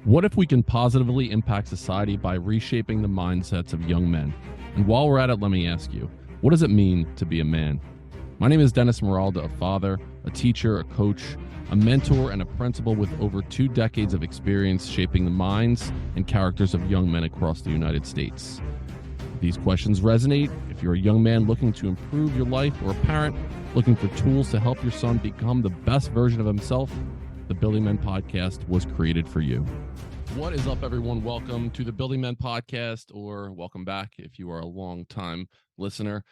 What if we can positively impact society by reshaping the mindsets of young men? And while we're at it, let me ask you, what does it mean to be a man? My name is Dennis Meralda, a father, a teacher, a coach, a mentor, and a principal with over 2 decades of experience shaping the minds and characters of young men across the United States. If these questions resonate, if you're a young man looking to improve your life or a parent looking for tools to help your son become the best version of himself, the Building Men Podcast was created for you. What is up, everyone? Welcome to the Building Men Podcast, or welcome back if you are a long-time listener.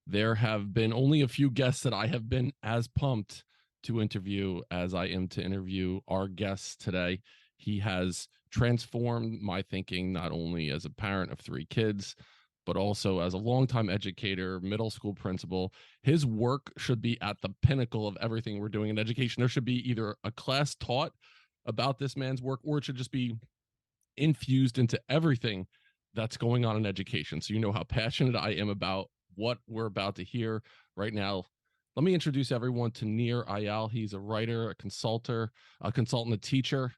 There have been only a few guests that I have been as pumped to interview as I am to interview our guest today. He has transformed my thinking, not only as a parent of 3 kids, but also as a longtime educator, middle school principal. His work should be at the pinnacle of everything we're doing in education. There should be either a class taught about this man's work, or it should just be infused into everything that's going on in education. So you know how passionate I am about what we're about to hear right now. Let me introduce everyone to Nir Eyal. He's a writer, a consultant, a teacher.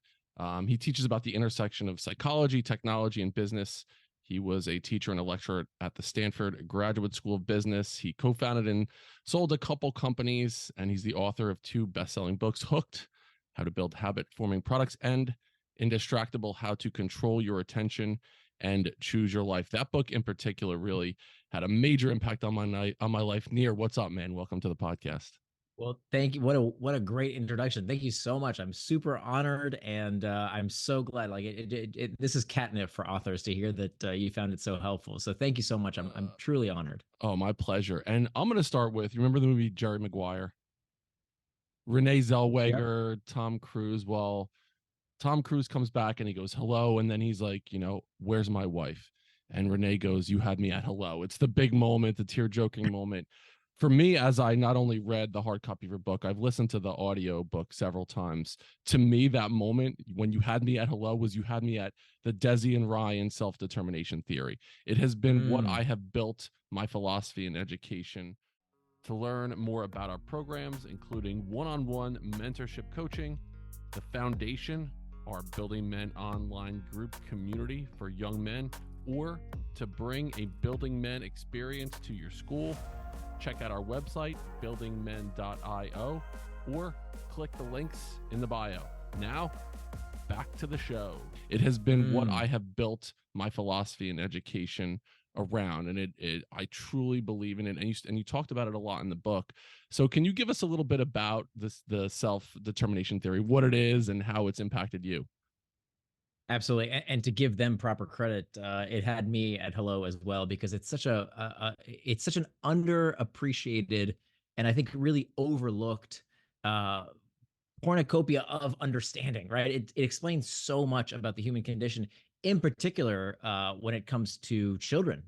He teaches about the intersection of psychology, technology, and business. He was a teacher and a lecturer at the Stanford Graduate School of Business. He co-founded and sold a couple companies, and he's the author of 2 best-selling books, Hooked, How to Build Habit-Forming Products, and Indistractable, How to Control Your Attention and Choose Your Life. That book in particular really had a major impact on my life. Nir, what's up, man? Welcome to the podcast. Well, thank you. What a great introduction. Thank you so much. I'm super honored, and I'm so glad. Like this is catnip for authors to hear that you found it so helpful. So thank you so much. I'm truly honored. Oh, my pleasure. And I'm going to start with, you remember the movie Jerry Maguire? Renee Yep. Zellweger, Tom Cruise. Well, Tom Cruise comes back and he goes, hello. And then he's like, where's my wife? And Renee goes, you had me at hello. It's the big moment, the tear joking moment. For me, as I not only read the hard copy of your book, I've listened to the audio book several times. To me, that moment when you had me at hello was you had me at the Desi and Ryan self-determination theory. It has been what I have built my philosophy in education. To learn more about our programs, including one-on-one mentorship coaching, the foundation, our Building Men online group community for young men, or to bring a Building Men experience to your school, check out our website, buildingmen.io, or click the links in the bio. Now, back to the show. It has been what I have built my philosophy in education around, and I truly believe in it. And you talked about it a lot in the book. So can you give us a little bit about the self-determination theory, what it is and how it's impacted you? Absolutely, and to give them proper credit, it had me at hello as well, because it's such it's such an underappreciated and I think really overlooked uh, cornucopia of understanding, right? It explains so much about the human condition, in particular when it comes to children.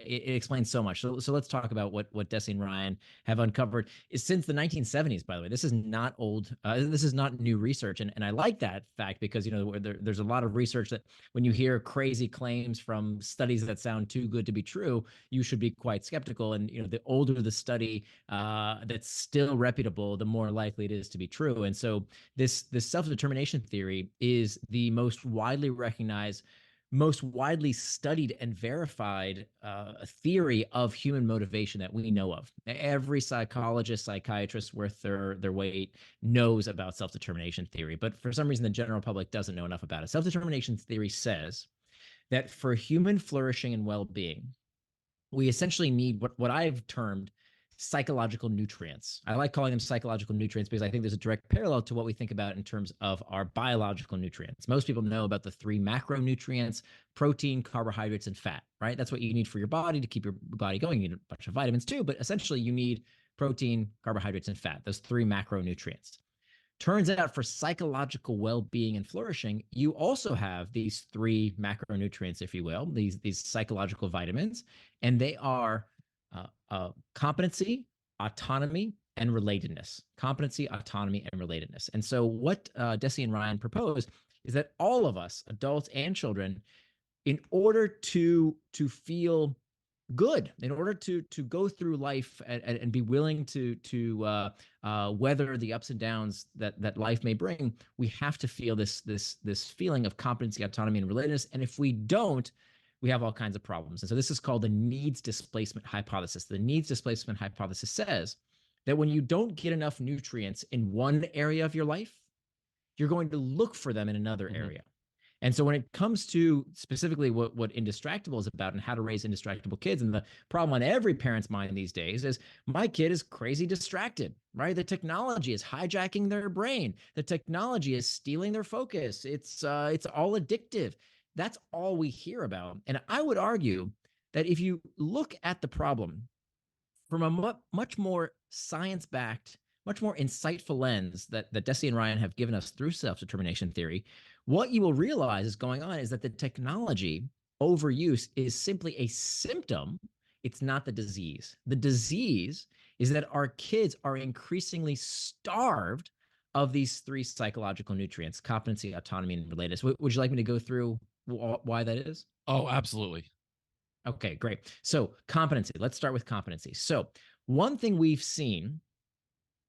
It explains so much. So let's talk about what Desi and Ryan have uncovered is since the 1970s. By the way, this is not old. This is not new research, and I like that fact because there's a lot of research that when you hear crazy claims from studies that sound too good to be true, you should be quite skeptical. And the older the study that's still reputable, the more likely it is to be true. And so this self-determination theory is the most widely recognized, most widely studied and verified theory of human motivation that we know of. Every psychologist, psychiatrist worth their weight knows about self-determination theory, but for some reason the general public doesn't know enough about it. Self-determination theory says that for human flourishing and well-being, we essentially need what I've termed psychological nutrients. I like calling them psychological nutrients because I think there's a direct parallel to what we think about in terms of our biological nutrients. Most people know about the 3 macronutrients: protein, carbohydrates, and fat, right? That's what you need for your body to keep your body going. You need a bunch of vitamins too, but essentially you need protein, carbohydrates, and fat, those 3 macronutrients. Turns out for psychological well-being and flourishing, you also have these 3 macronutrients, if you will, these psychological vitamins, and they are competency, autonomy, and relatedness. Competency, autonomy, and relatedness. And so what Desi and Ryan propose is that all of us, adults and children, in order to feel good, in order to go through life and be willing to weather the ups and downs that life may bring, we have to feel this feeling of competency, autonomy, and relatedness. And if we don't, we have all kinds of problems. And so this is called the needs displacement hypothesis. The needs displacement hypothesis says that when you don't get enough nutrients in one area of your life, you're going to look for them in another area. And so when it comes to specifically what Indistractable is about and how to raise indistractable kids, and the problem on every parent's mind these days is my kid is crazy distracted, right? The technology is hijacking their brain. The technology is stealing their focus. It's all addictive. That's all we hear about. And I would argue that if you look at the problem from a much more science-backed, much more insightful lens that Deci and Ryan have given us through self-determination theory, what you will realize is going on is that the technology overuse is simply a symptom. It's not the disease. The disease is that our kids are increasingly starved of these three psychological nutrients: competency, autonomy, and relatedness. Would you like me to go through why that is? Oh, absolutely. Okay, great. So competency, let's start with competency. So one thing we've seen,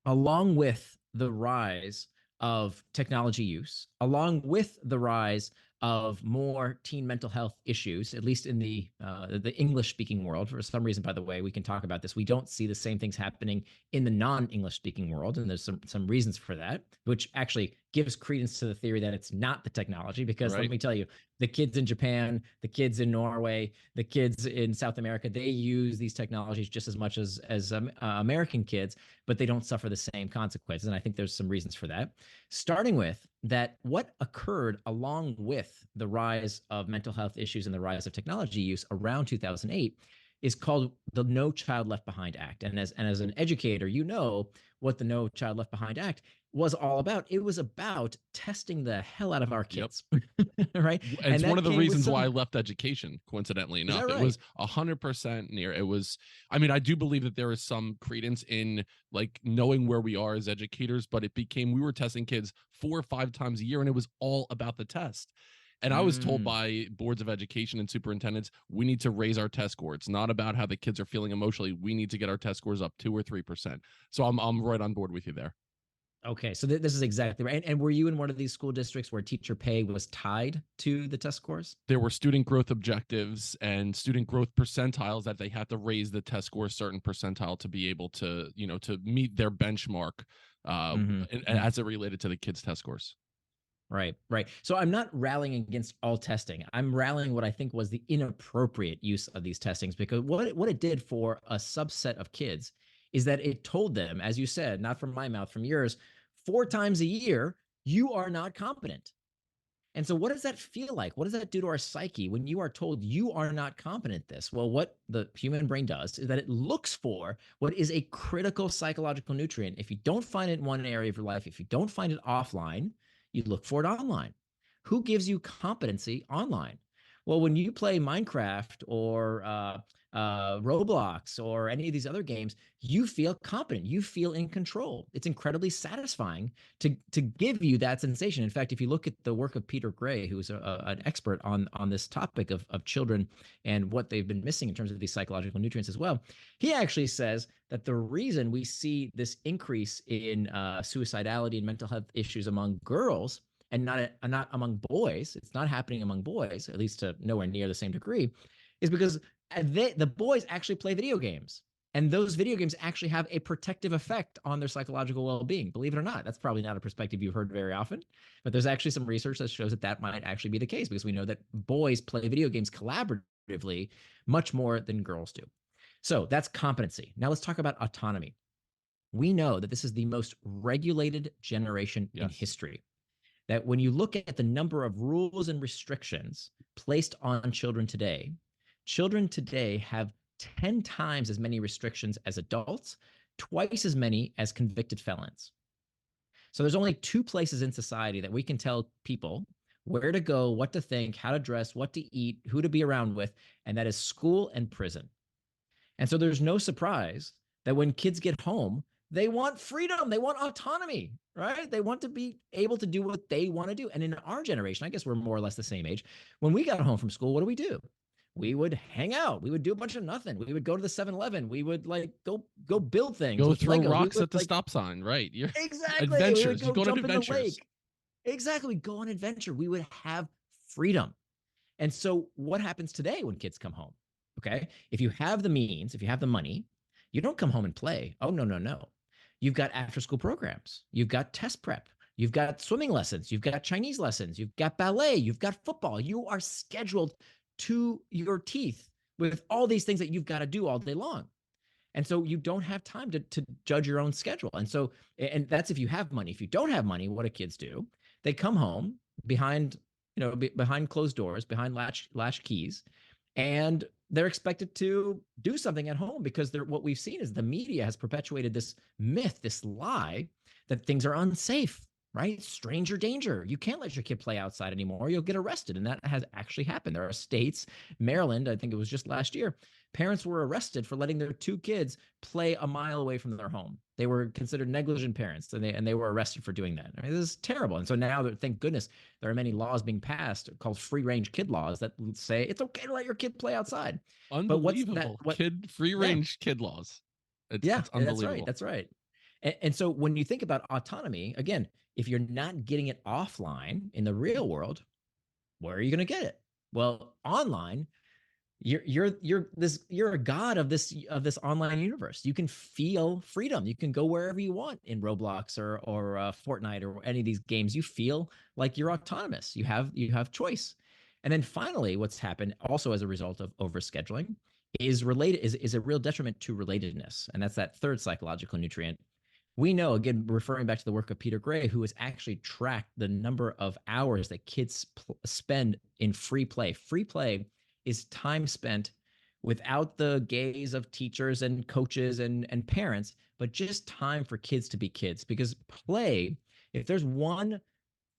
along with the rise of technology use, along with the rise of more teen mental health issues, at least in the English-speaking world. For some reason, by the way, we can talk about this. We don't see the same things happening in the non-English-speaking world, and there's some reasons for that, which actually gives credence to the theory that it's not the technology. Because Right. let me tell you, the kids in Japan, the kids in Norway, the kids in South America, they use these technologies just as much as American kids, but they don't suffer the same consequences. And I think there's some reasons for that. Starting with that, what occurred along with the rise of mental health issues and the rise of technology use around 2008 is called the No Child Left Behind Act. And as an educator, you know what the No Child Left Behind Act was all about. It was about testing the hell out of our kids, right? And it's one of the reasons why I some. left education, coincidentally Is that enough. It right? was 100% near. It was, I mean, I do believe that there is some credence in like knowing where we are as educators, but it became, we were testing kids 4 or 5 times a year, and it was all about the test. And I was told by boards of education and superintendents, we need to raise our test score. It's not about how the kids are feeling emotionally. We need to get our test scores up 2 or 3%. So I'm right on board with you there. Okay, so this is exactly right. And were you in one of these school districts where teacher pay was tied to the test scores? There were student growth objectives and student growth percentiles that they had to raise the test score a certain percentile to be able to, you know, to meet their benchmark as it related to the kids' test scores. Right, right. So I'm not rallying against all testing. I'm rallying what I think was the inappropriate use of these testings, because what it did for a subset of kids is that it told them, as you said, not from my mouth, from yours, 4 times a year, you are not competent. And so what does that feel like? What does that do to our psyche when you are told you are not competent at this? Well, what the human brain does is that it looks for what is a critical psychological nutrient. If you don't find it in one area of your life, if you don't find it offline, you look for it online. Who gives you competency online? Well, when you play Minecraft or Roblox or any of these other games, you feel competent. You feel in control. It's incredibly satisfying to give you that sensation. In fact, if you look at the work of Peter Gray, who's an expert on this topic of children and what they've been missing in terms of these psychological nutrients as well, he actually says that the reason we see this increase in suicidality and mental health issues among girls and not among boys, it's not happening among boys, at least to nowhere near the same degree, is because the boys actually play video games. And those video games actually have a protective effect on their psychological well-being. Believe it or not, that's probably not a perspective you've heard very often, but there's actually some research that shows that that might actually be the case, because we know that boys play video games collaboratively much more than girls do. So that's competency. Now let's talk about autonomy. We know that this is the most regulated generation in history. That when you look at the number of rules and restrictions placed on children today have 10 times as many restrictions as adults, twice as many as convicted felons. So there's only 2 places in society that we can tell people where to go, what to think, how to dress, what to eat, who to be around with, and that is school and prison. And so there's no surprise that when kids get home, they want freedom, they want autonomy, right? They want to be able to do what they want to do. And in our generation, I guess we're more or less the same age, when we got home from school, what do? we would hang out. We would do a bunch of nothing. We would go to the 7-Eleven. We would like go build things Go with throw Legos. We rocks would at the like stop sign, right? You're exactly. We would adventures. You go go on jump in the adventures. lake. Exactly. Go on adventure. We would have freedom. And so what happens today when kids come home? Okay. If you have the means, if you have the money, you don't come home and play. Oh, no, no, no. You've got after school programs. You've got test prep. You've got swimming lessons. You've got Chinese lessons. You've got ballet. You've got football. You are scheduled to your teeth with all these things that you've got to do all day long. And so you don't have time to judge your own schedule. And so, and that's if you have money. If you don't have money, what do kids do? They come home behind, behind closed doors, behind latch keys, and they're expected to do something at home because what we've seen is the media has perpetuated this myth, this lie that things are unsafe, right? Stranger danger. You can't let your kid play outside anymore. You'll get arrested. And that has actually happened. There are states, Maryland, I think it was just last year, parents were arrested for letting their 2 kids play a mile away from their home. They were considered negligent parents, and they were arrested for doing that. I mean, this is terrible. And so now, thank goodness, there are many laws being passed called free-range kid laws that say it's okay to let your kid play outside. But what's that? Unbelievable. Free-range kid laws. It's That's right. unbelievable. That's right. And so when you think about autonomy, again, if you're not getting it offline in the real world, where are you going to get it? Well, online, you're a god of this online universe. You can feel freedom. You can go wherever you want in Roblox or Fortnite or any of these games. You feel like you're autonomous. You have choice. And then finally, what's happened also as a result of overscheduling is a real detriment to relatedness, and that's that third psychological nutrient. We know, again, referring back to the work of Peter Gray, who has actually tracked the number of hours that kids spend in free play. Free play is time spent without the gaze of teachers and coaches and parents, but just time for kids to be kids. Because play, if there's one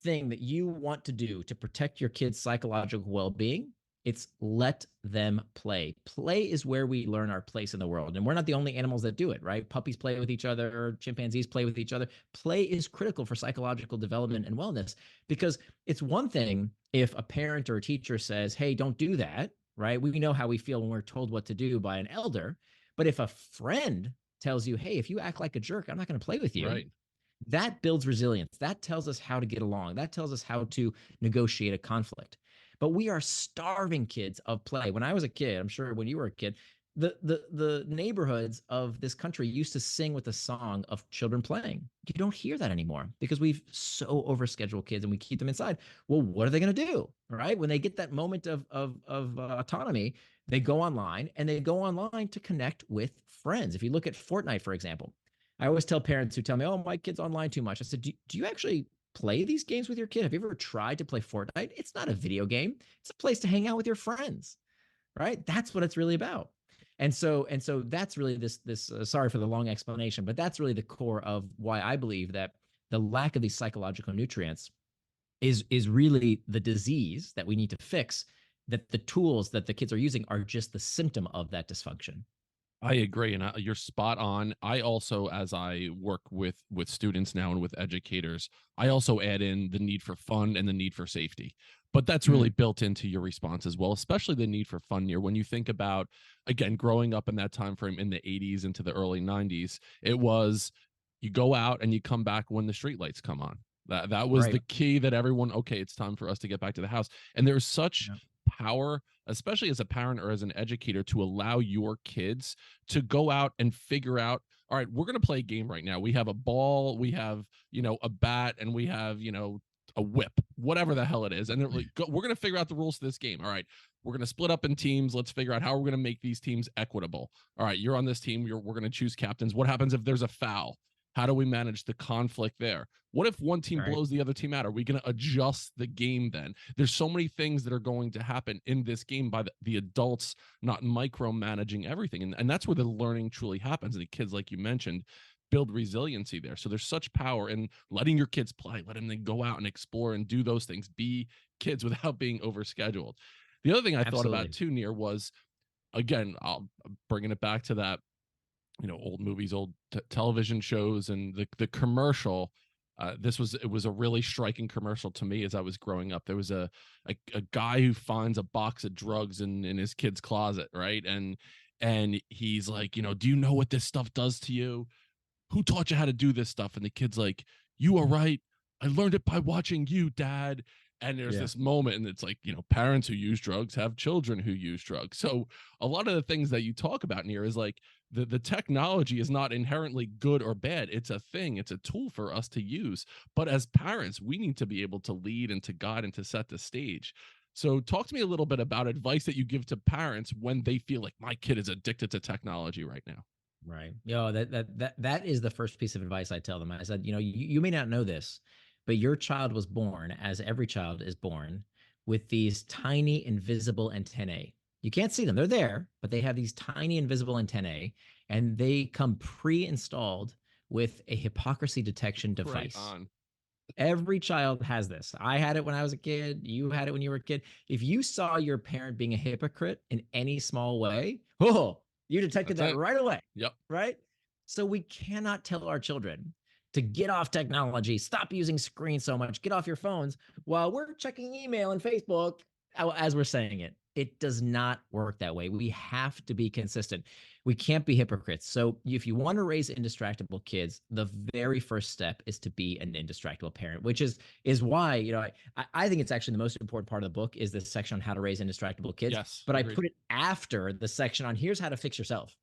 thing that you want to do to protect your kids' psychological well-being, it's let them play. Play is where we learn our place in the world. And we're not the only animals that do it, right? Puppies play with each other, chimpanzees play with each other. Play is critical for psychological development and wellness, because it's one thing if a parent or a teacher says, hey, don't do that, right? We know how we feel when we're told what to do by an elder. But if a friend tells you, hey, if you act like a jerk, I'm not going to play with you. Right. That builds resilience. That tells us how to get along. That tells us how to negotiate a conflict. But we are starving kids of play. When I was a kid, I'm sure when you were a kid, the neighborhoods of this country used to sing with a song of children playing. You don't hear that anymore because we've so overscheduled kids and we keep them inside. Well, what are they going to do? Right? When they get that moment of autonomy, they go online, and they go online to connect with friends. If you look at Fortnite, for example, I always tell parents who tell me, oh, my kid's online too much. I said, do you actually play these games with your kid? Have you ever tried to play Fortnite? It's not a video game. It's a place to hang out with your friends, right? That's what it's really about. And so that's really this sorry for the long explanation, but that's really the core of why I believe that the lack of these psychological nutrients is really the disease that we need to fix, that the tools that the kids are using are just the symptom of that dysfunction. I agree, and you're spot on. I also, as I work with students now and with educators, I also add in the need for fun and the need for safety. But that's really built into your response as well, especially the need for fun. Here, when you think about, again, growing up in that time frame in the 80s into the early 90s, it was you go out and you come back when the streetlights come on. That was Right. the key that everyone, okay, it's time for us to get back to the house. And there's such power, especially as a parent or as an educator, to allow your kids to go out and figure out, all right, we're going to play a game right now. We have a ball, we have, a bat, and we have, a whip, whatever the hell it is. And like, we're going to figure out the rules of this game. All right, we're going to split up in teams. Let's figure out how we're going to make these teams equitable. All right, you're on this team. We're going to choose captains. What happens if there's a foul? How do we manage the conflict there? What if one team blows the other team out? Are we going to adjust the game then? There's so many things that are going to happen in this game by the adults not micromanaging everything. And that's where the learning truly happens. And the kids, like you mentioned, build resiliency there. So there's such power in letting your kids play, letting them go out and explore and do those things, be kids without being overscheduled. The other thing I thought about too, Nir, was, again, I'll bringing it back to that, old movies, old television shows, and the commercial. It was a really striking commercial to me as I was growing up. There was a guy who finds a box of drugs in his kid's closet, right? And he's like, do you know what this stuff does to you? Who taught you how to do this stuff? And the kid's like, you are right. I learned it by watching you, Dad. And there's this moment, and it's like, parents who use drugs have children who use drugs. So a lot of the things that you talk about in here is like the technology is not inherently good or bad. It's a thing, it's a tool for us to use. But as parents, we need to be able to lead and to guide and to set the stage. So talk to me a little bit about advice that you give to parents when they feel like my kid is addicted to technology right now. Right. That is the first piece of advice I tell them. I said, you may not know this, but your child was born, as every child is born, with these tiny invisible antennae. You can't see them. They're there, but they have these tiny invisible antennae, and they come pre-installed with a hypocrisy detection device. Right on. Every child has this. I had it when I was a kid. You had it when you were a kid. If you saw your parent being a hypocrite in any small way, you detected that right away. Yep. Right. So we cannot tell our children to get off technology, stop using screens so much, get off your phones while we're checking email and Facebook as we're saying it. It does not work that way. We have to be consistent. We can't be hypocrites. So if you want to raise indistractable kids, the very first step is to be an indistractable parent, which is why, I think it's actually the most important part of the book is this section on how to raise indistractable kids. Yes, but agreed. I put it after the section on here's how to fix yourself,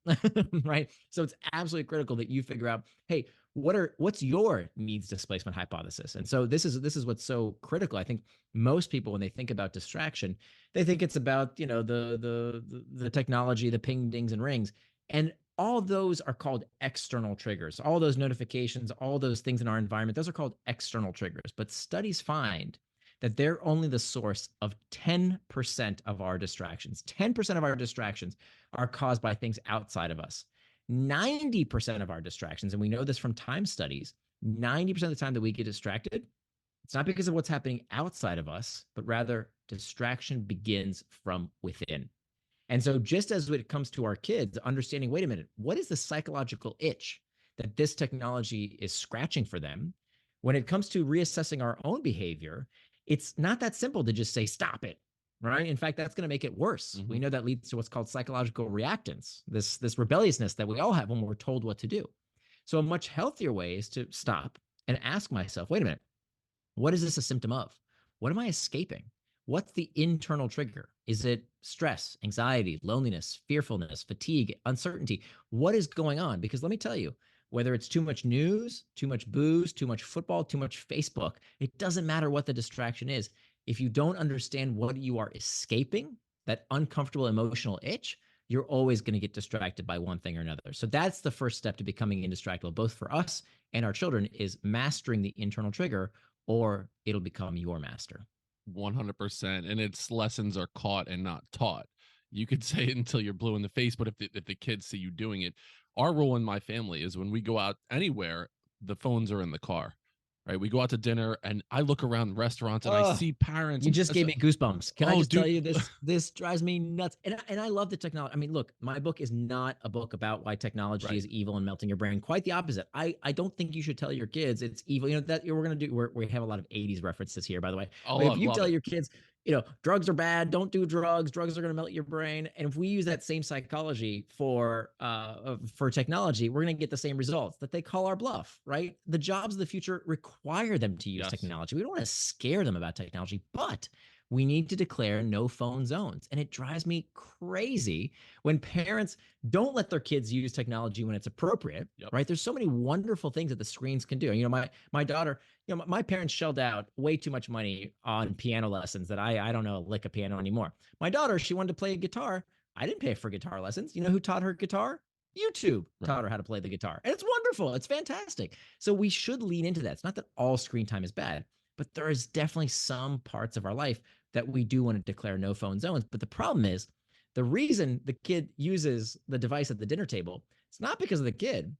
right? So it's absolutely critical that you figure out, hey, what's your needs displacement hypothesis? And so this is what's so critical. I think most people, when they think about distraction, they think it's about, the technology, the ping, dings, and rings. And all those are called external triggers. All those notifications, all those things in our environment, those are called external triggers. But studies find that they're only the source of 10% of our distractions. 10% of our distractions are caused by things outside of us. 90% of our distractions, and we know this from time studies, 90% of the time that we get distracted, it's not because of what's happening outside of us, but rather distraction begins from within. And so just as when it comes to our kids, understanding, wait a minute, what is the psychological itch that this technology is scratching for them? When it comes to reassessing our own behavior, it's not that simple to just say, stop it, right? In fact, that's going to make it worse. Mm-hmm. We know that leads to what's called psychological reactance, this rebelliousness that we all have when we're told what to do. So a much healthier way is to stop and ask myself, wait a minute, what is this a symptom of? What am I escaping? What's the internal trigger? Is it stress, anxiety, loneliness, fearfulness, fatigue, uncertainty? What is going on? Because let me tell you, whether it's too much news, too much booze, too much football, too much Facebook, it doesn't matter what the distraction is. If you don't understand what you are escaping, that uncomfortable emotional itch, you're always going to get distracted by one thing or another. So that's the first step to becoming indistractable, both for us and our children, is mastering the internal trigger, or it'll become your master. 100%. And its lessons are caught and not taught. You could say it until you're blue in the face, but if the kids see you doing it, our rule in my family is when we go out anywhere, the phones are in the car. Right, we go out to dinner, and I look around restaurants, and I see parents. You just gave me goosebumps. Can I just tell you this? This drives me nuts. And I love the technology. I mean, look, my book is not a book about why technology is evil and melting your brain. Quite the opposite. I don't think you should tell your kids it's evil. That we're gonna do. We have a lot of '80s references here, by the way. If you tell your kids, drugs are bad, don't do drugs. Drugs are gonna melt your brain. And if we use that same psychology for technology, we're gonna get the same results. That they call our bluff. Right? The jobs of the future require them to use technology. We don't want to scare them about technology, but we need to declare no phone zones. And it drives me crazy when parents don't let their kids use technology when it's appropriate, right? There's so many wonderful things that the screens can do. My daughter, my parents shelled out way too much money on piano lessons that I don't know a lick of piano anymore. My daughter, she wanted to play guitar. I didn't pay for guitar lessons. You know who taught her guitar? YouTube taught her how to play the guitar. And it's wonderful. It's fantastic. So we should lean into that. It's not that all screen time is bad, but there is definitely some parts of our life that we do want to declare no phone zones. But the problem is the reason the kid uses the device at the dinner table, it's not because of the kid,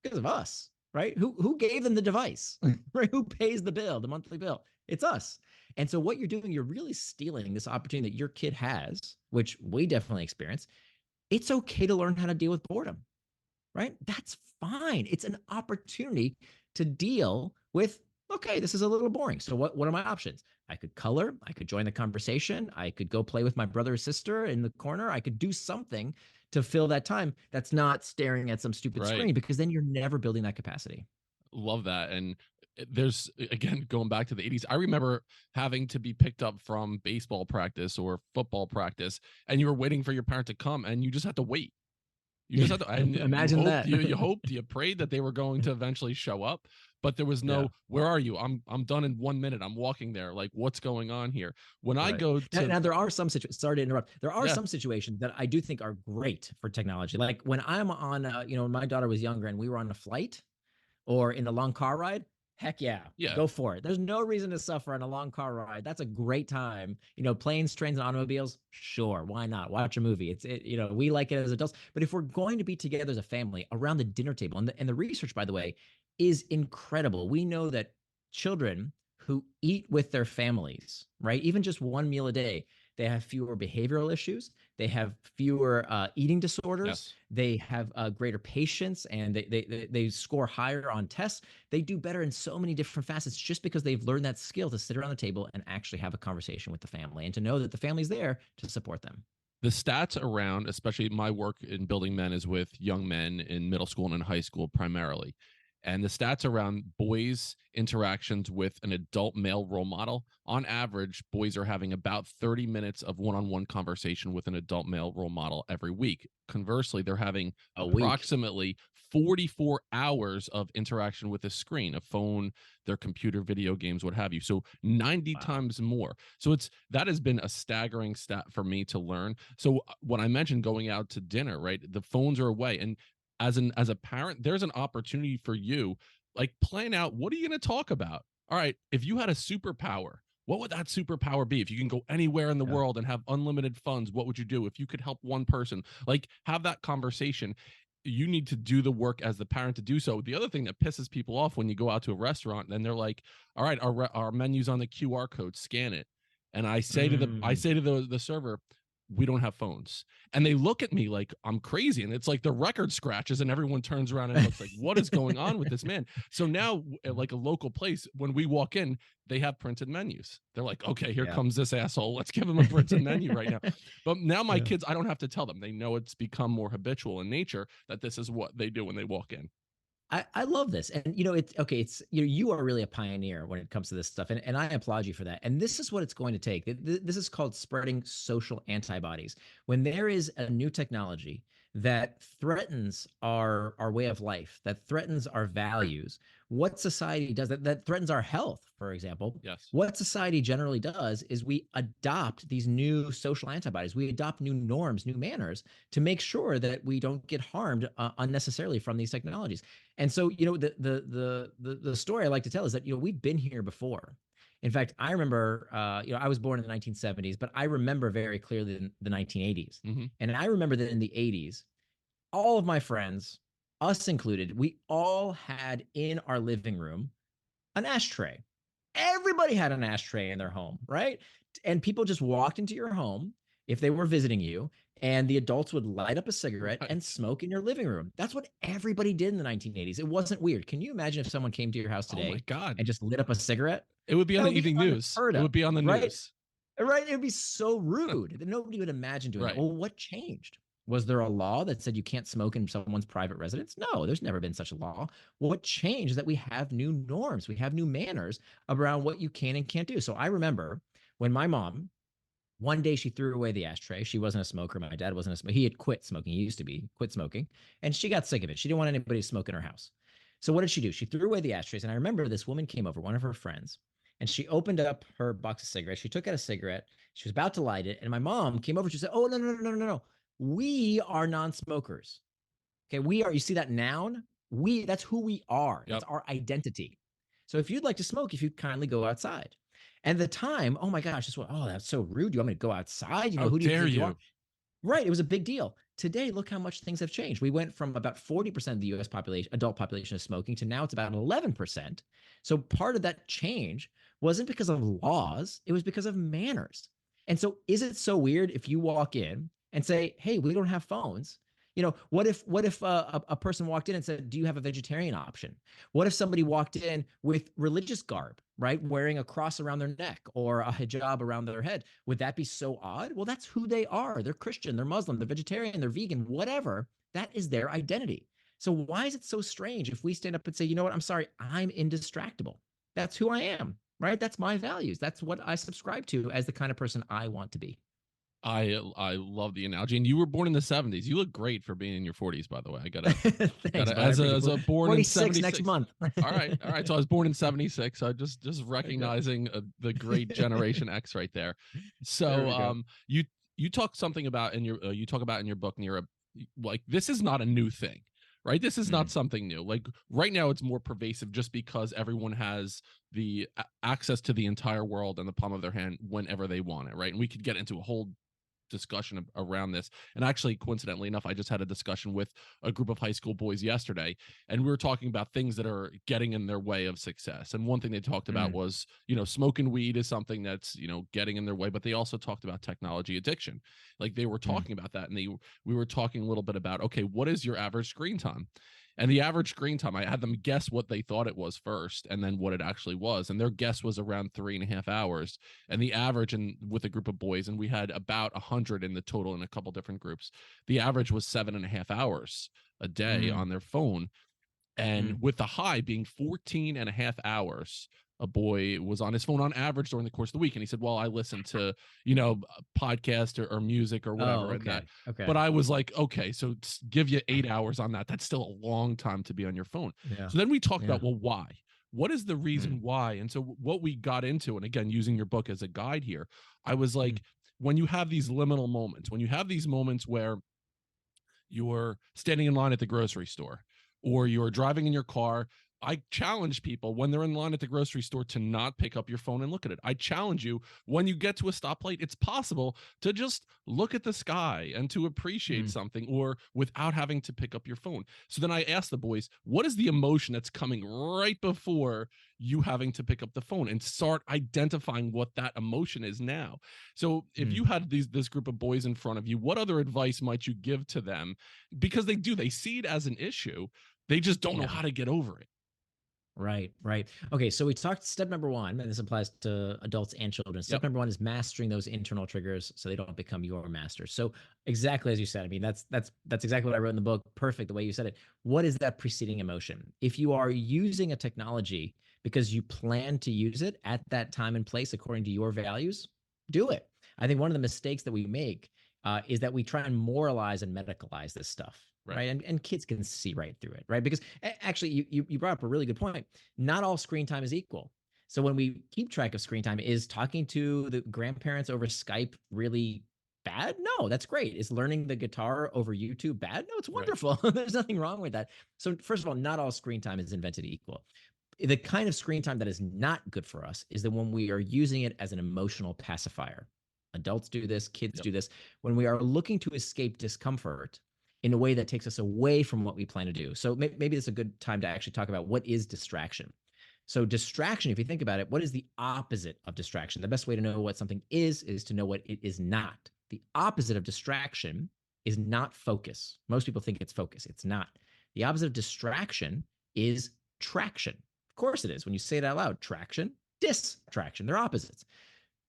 because of us, right? Who gave them the device, right? Who pays the bill, the monthly bill? It's us. And so what you're doing, you're really stealing this opportunity that your kid has, which we definitely experience. It's okay to learn how to deal with boredom, right? That's fine. It's an opportunity to deal with Okay, this is a little boring. So what are my options? I could color, I could join the conversation, I could go play with my brother or sister in the corner, I could do something to fill that time that's not staring at some stupid Right. screen, because then you're never building that capacity. Love that. And there's, again, going back to the 80s, I remember having to be picked up from baseball practice or football practice, and you were waiting for your parent to come, and you just had to wait. You just Yeah. had to, and Imagine that. you hoped, you prayed that they were going to eventually show up, but there was Yeah. no, where are you? I'm done in 1 minute. I'm walking there. Like, what's going on here? When I Right. go Now, to, now there are some situations, sorry to interrupt. There are yeah, some situations that I do think are great for technology. Like when I'm on, when my daughter was younger and we were on a flight or in a long car ride, heck yeah, yeah, go for it. There's no reason to suffer on a long car ride. That's a great time. Planes, trains, and automobiles, sure, why not? Watch a movie. We like it as adults. But if we're going to be together as a family around the dinner table, and the research, by the way, is incredible. We know that children who eat with their families, right, even just one meal a day, they have fewer behavioral issues. They have fewer eating disorders. yes. They have greater patience, and they score higher on tests. They do better in so many different facets just because they've learned that skill to sit around the table and actually have a conversation with the family and to know that the family's there to support them. The stats around, especially my work in building men, is with young men in middle school and in high school primarily. And the stats around boys' interactions with an adult male role model, on average, boys are having about 30 minutes of one on one conversation with an adult male role model every week. Conversely, they're having A week. approximately 44 hours of interaction with a screen, a phone, their computer, video games, what have you. So 90 Wow. times more. So that has been a staggering stat for me to learn. So when I mentioned going out to dinner, right, the phones are away, and as a parent, there's an opportunity for you, like, plan out, what are you going to talk about? All right, if you had a superpower, what would that superpower be? If you can go anywhere in the Yeah. world and have unlimited funds, what would you do? If you could help one person, like, have that conversation. You need to do the work as the parent to do so. The other thing that pisses people off when you go out to a restaurant and they're like, all right, our menu's on the QR code, scan it. And I Mm. say to the server, we don't have phones. And they look at me like I'm crazy. And it's like the record scratches and everyone turns around and looks like, what is going on with this man? So now, at like a local place, when we walk in, they have printed menus. They're like, okay, here Yeah. comes this asshole. Let's give him a printed menu right now. But now my Yeah. kids, I don't have to tell them. They know it's become more habitual in nature that this is what they do when they walk in. I love this. And it's okay, you are really a pioneer when it comes to this stuff. And I applaud you for that. And this is what it's going to take. This is called spreading social antibodies. When there is a new technology that threatens our way of life, that threatens our values, what society does that threatens our health, for example. Yes. What society generally does is we adopt these new social antibodies. We adopt new norms, new manners to make sure that we don't get harmed unnecessarily from these technologies. And so, the story I like to tell is that we've been here before. In fact, I remember, I was born in the 1970s, but I remember very clearly the 1980s, Mm-hmm. and I remember that in the 80s, all of my friends, us included, we all had in our living room an ashtray. Everybody had an ashtray in their home, right? And people just walked into your home if they were visiting you, and the adults would light up a cigarette and Right. smoke in your living room. That's what everybody did in the 1980s. It wasn't weird. Can you imagine if someone came to your house Oh my today God. and just lit up a cigarette? It would be on That the would be evening news. unheard It of, would be on the right? news. Right? It would be so rude that nobody would imagine doing that. Right. Well, what changed? Was there a law that said you can't smoke in someone's private residence? No, there's never been such a law. What changed is that we have new norms, we have new manners around what you can and can't do. So I remember when my mom, one day she threw away the ashtray. She wasn't a smoker. My dad wasn't a smoker. He had quit smoking. He used to be quit smoking, and she got sick of it. She didn't want anybody to smoke in her house. So what did she do? She threw away the ashtrays. And I remember this woman came over, one of her friends, and she opened up her box of cigarettes. She took out a cigarette. She was about to light it, and my mom came over. She said, "Oh, no, no, no, no, no, no. We are non-smokers. Okay, we are. You see that noun? That's who we are. That's Yep. our identity. So if you'd like to smoke, if you'd kindly go outside." And at the time, oh my gosh, this was, oh, that's so rude. You want me to go outside? How Who do you dare think you are? you? Right. It was a big deal. Today, look how much things have changed. We went from about 40% of the US population, adult population, is smoking to now it's about 11%. So part of that change wasn't because of laws, it was because of manners. And so is it so weird if you walk in and say, "Hey, we don't have phones"? What if a person walked in and said, do you have a vegetarian option? What if somebody walked in with religious garb, right? Wearing a cross around their neck or a hijab around their head. Would that be so odd? Well, that's who they are. They're Christian, they're Muslim, they're vegetarian, they're vegan, whatever. That is their identity. So why is it so strange if we stand up and say, you know what, I'm sorry, I'm indistractable. That's who I am, right? That's my values. That's what I subscribe to as the kind of person I want to be. I love the analogy. And you were born in the 70s. You look great for being in your 40s, by the way. I Thanks, gotta bud. as a born in 46 76 next month. All right, all right. So I was born in 76. So just recognizing the great Generation X right there. There So we go. you talk something about in your you talk about in your book, and you're like, this is not a new thing, right? This is not something new. Like right now, it's more pervasive just because everyone has the access to the entire world in the palm of their hand whenever they want it, right? And we could get into a whole discussion around this. And actually, coincidentally enough, I just had a discussion with a group of high school boys yesterday, and we were talking about things that are getting in their way of success. And one thing they talked about was, smoking weed is something that's, getting in their way, but they also talked about technology addiction. Like they were talking about that, and we were talking a little bit about, okay, what is your average screen time? And the average screen time, I had them guess what they thought it was first and then what it actually was. And their guess was around 3.5 hours. And the average, and with a group of boys, and we had about 100 in the total in a couple different groups, the average was 7.5 hours a day on their phone. And with the high being 14.5 hours, a boy was on his phone on average during the course of the week. And he said, well, I listen to, podcast or music or whatever. Oh, okay. Okay. But I was like, okay, so give you 8 hours on that. That's still a long time to be on your phone. Yeah. So then we talked about, well, why? What is the reason Mm. why? And so what we got into, and again, using your book as a guide here, I was like, when you have these liminal moments, when you have these moments where you're standing in line at the grocery store or you're driving in your car, I challenge people when they're in line at the grocery store to not pick up your phone and look at it. I challenge you, when you get to a stoplight, it's possible to just look at the sky and to appreciate something, or without having to pick up your phone. So then I asked the boys, what is the emotion that's coming right before you having to pick up the phone, and start identifying what that emotion is now. So if you had this group of boys in front of you, what other advice might you give to them? Because they see it as an issue. They just don't know how to get over it. Right, right. Okay, so we talked step number one, and this applies to adults and children. Step number one is mastering those internal triggers so they don't become your masters. So exactly as you said, I mean, that's exactly what I wrote in the book. Perfect, the way you said it. What is that preceding emotion? If you are using a technology because you plan to use it at that time and place according to your values, do it. I think one of the mistakes that we make is that we try and moralize and medicalize this stuff. Right. And kids can see right through it. Right. Because actually, you brought up a really good point. Not all screen time is equal. So when we keep track of screen time, is talking to the grandparents over Skype really bad? No, that's great. Is learning the guitar over YouTube bad? No, it's wonderful. Right. There's nothing wrong with that. So first of all, not all screen time is invented equal. The kind of screen time that is not good for us is the one we are using it as an emotional pacifier. Adults do this, kids do this. When we are looking to escape discomfort in a way that takes us away from what we plan to do. So maybe it's a good time to actually talk about what is distraction. So distraction, if you think about it, what is the opposite of distraction? The best way to know what something is to know what it is not. The opposite of distraction is not focus. Most people think it's focus. It's not. The opposite of distraction is traction. Of course it is. When you say it out loud, traction, distraction, they're opposites.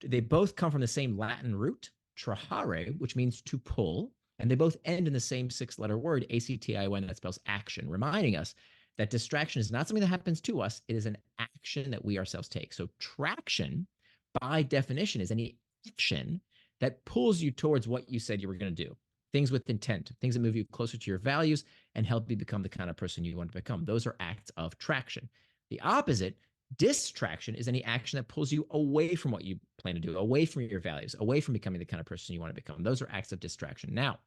They both come from the same Latin root, trahare, which means to pull, and they both end in the same 6-letter word, A-C-T-I-O-N, that spells action, reminding us that distraction is not something that happens to us. It is an action that we ourselves take. So traction, by definition, is any action that pulls you towards what you said you were going to do. Things with intent, things that move you closer to your values and help you become the kind of person you want to become. Those are acts of traction. The opposite, distraction, is any action that pulls you away from what you plan to do, away from your values, away from becoming the kind of person you want to become. Those are acts of distraction. Now,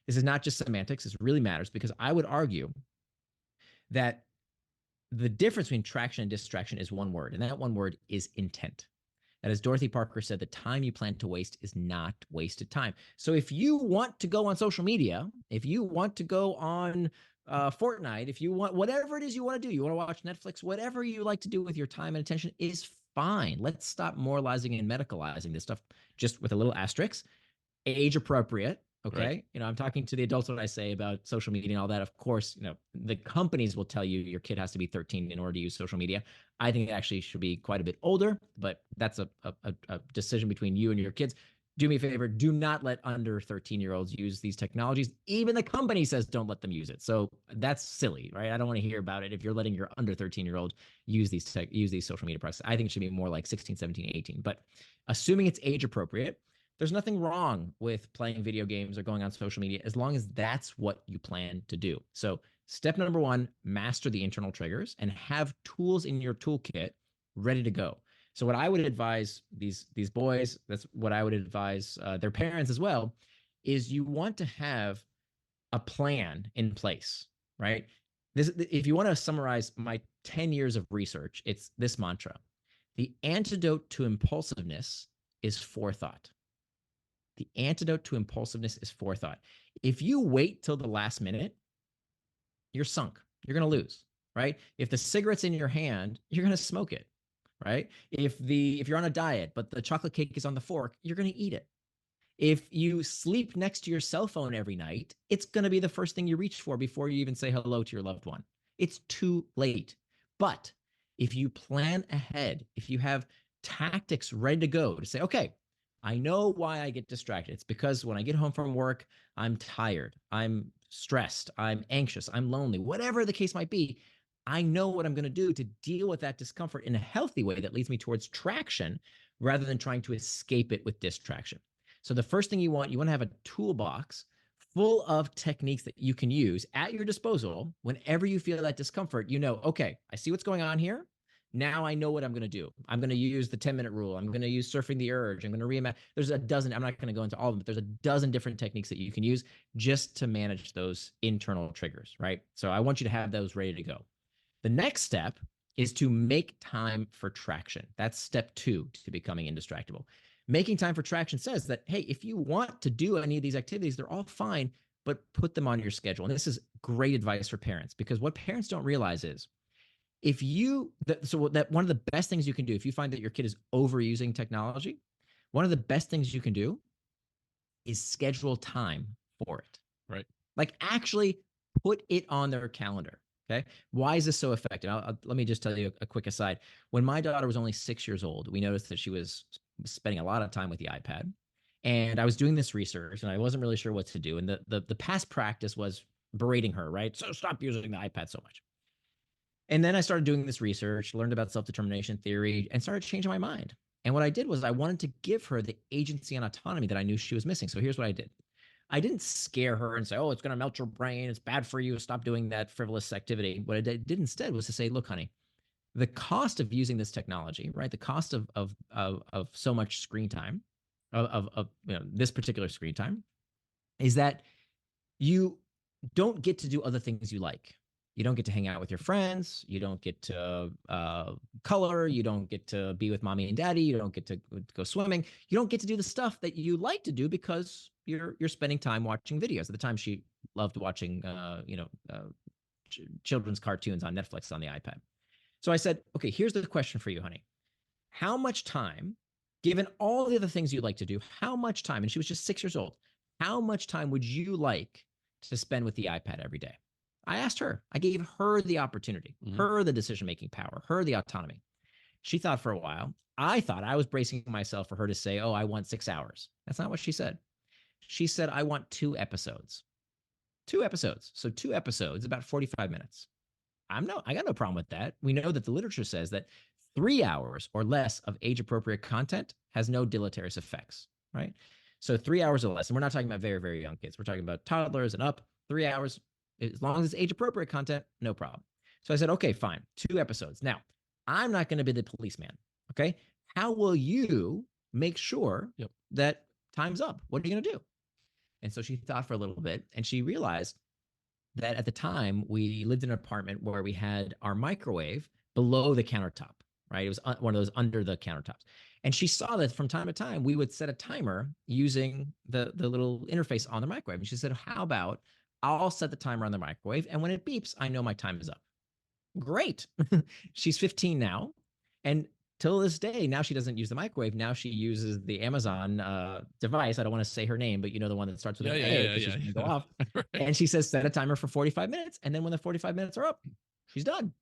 this is not just semantics. This really matters, because I would argue that the difference between traction and distraction is one word, and that one word is intent. That, as Dorothy Parker said, the time you plan to waste is not wasted time. So if you want to go on social media, if you want to go on Fortnite, if you want, whatever it is you want to do, you want to watch Netflix, whatever you like to do with your time and attention is fine. Let's stop moralizing and medicalizing this stuff, just with a little asterisk. Age appropriate, Okay. Right. I'm talking to the adults when I say about social media and all that. Of course, the companies will tell you your kid has to be 13 in order to use social media. I think it actually should be quite a bit older, but that's a decision between you and your kids. Do me a favor, do not let under 13-year-olds use these technologies. Even the company says don't let them use it. So that's silly, right? I don't want to hear about it if you're letting your under 13-year-old use these social media products. I think it should be more like 16, 17, 18. But assuming it's age appropriate, there's nothing wrong with playing video games or going on social media as long as that's what you plan to do. So, step number one, master the internal triggers and have tools in your toolkit ready to go. So, what I would advise these boys, that's what I would advise their parents as well, is you want to have a plan in place, right? If you want to summarize my 10 years of research, it's this mantra: the antidote to impulsiveness is forethought. The antidote to impulsiveness is forethought. If you wait till the last minute, you're sunk. You're going to lose, right? If the cigarette's in your hand, you're going to smoke it, right? If you're on a diet, but the chocolate cake is on the fork, you're going to eat it. If you sleep next to your cell phone every night, it's going to be the first thing you reach for before you even say hello to your loved one. It's too late. But if you plan ahead, if you have tactics ready to go to say, okay, I know why I get distracted. It's because when I get home from work, I'm tired, I'm stressed, I'm anxious, I'm lonely, whatever the case might be. I know what I'm going to do to deal with that discomfort in a healthy way that leads me towards traction rather than trying to escape it with distraction. So the first thing you want to have a toolbox full of techniques that you can use at your disposal whenever you feel that discomfort. Okay, I see what's going on here. Now I know what I'm going to do. I'm going to use the 10-minute rule. I'm going to use surfing the urge. I'm going to reimagine. There's a dozen. I'm not going to go into all of them, but there's a dozen different techniques that you can use just to manage those internal triggers, right? So I want you to have those ready to go. The next step is to make time for traction. That's step 2 to becoming indistractable. Making time for traction says that, hey, if you want to do any of these activities, they're all fine, but put them on your schedule. And this is great advice for parents, because what parents don't realize is one of the best things you can do if you find that your kid is overusing technology, one of the best things you can do is schedule time for it. Right. Like actually put it on their calendar. Okay. Why is this so effective? Let me just tell you a quick aside. When my daughter was only 6 years old, we noticed that she was spending a lot of time with the iPad. And I was doing this research and I wasn't really sure what to do. And the past practice was berating her, right? So stop using the iPad so much. And then I started doing this research, learned about self-determination theory, and started changing my mind. And what I did was I wanted to give her the agency and autonomy that I knew she was missing. So here's what I did. I didn't scare her and say, oh, it's going to melt your brain. It's bad for you. Stop doing that frivolous activity. What I did instead was to say, look, honey, the cost of using this technology, right? The cost of so much screen time, of this particular screen time, is that you don't get to do other things you like. You don't get to hang out with your friends. You don't get to color. You don't get to be with mommy and daddy. You don't get to go swimming. You don't get to do the stuff that you like to do because you're spending time watching videos. At the time, she loved watching children's cartoons on Netflix on the iPad. So I said, okay, here's the question for you, honey. How much time, given all the other things you like to do, how much time, and she was just 6 years old, how much time would you like to spend with the iPad every day? I asked her. I gave her the opportunity, her the decision-making power, her the autonomy. She thought for a while. I thought I was bracing myself for her to say, oh, I want 6 hours. That's not what she said. She said, I want 2 episodes. 2 episodes. So 2 episodes, about 45 minutes. I got no problem with that. We know that the literature says that 3 hours or less of age-appropriate content has no deleterious effects, right? So 3 hours or less, and we're not talking about very, very young kids. We're talking about toddlers and up. 3 hours, as long as it's age-appropriate content, no problem. So I said, okay, fine, 2 episodes. Now, I'm not going to be the policeman, okay? How will you make sure that time's up? What are you going to do? And so she thought for a little bit, and she realized that at the time we lived in an apartment where we had our microwave below the countertop, right? It was one of those under the countertops. And she saw that from time to time we would set a timer using the little interface on the microwave. And she said, how about I'll set the timer on the microwave, and when it beeps, I know my time is up. Great. She's 15 now. And till this day, now she doesn't use the microwave. Now she uses the Amazon device. I don't want to say her name, but you know, the one that starts with Yeah, an yeah, A, yeah, because she's yeah, going to go yeah. off. Right. And she says, set a timer for 45 minutes. And then when the 45 minutes are up, she's done.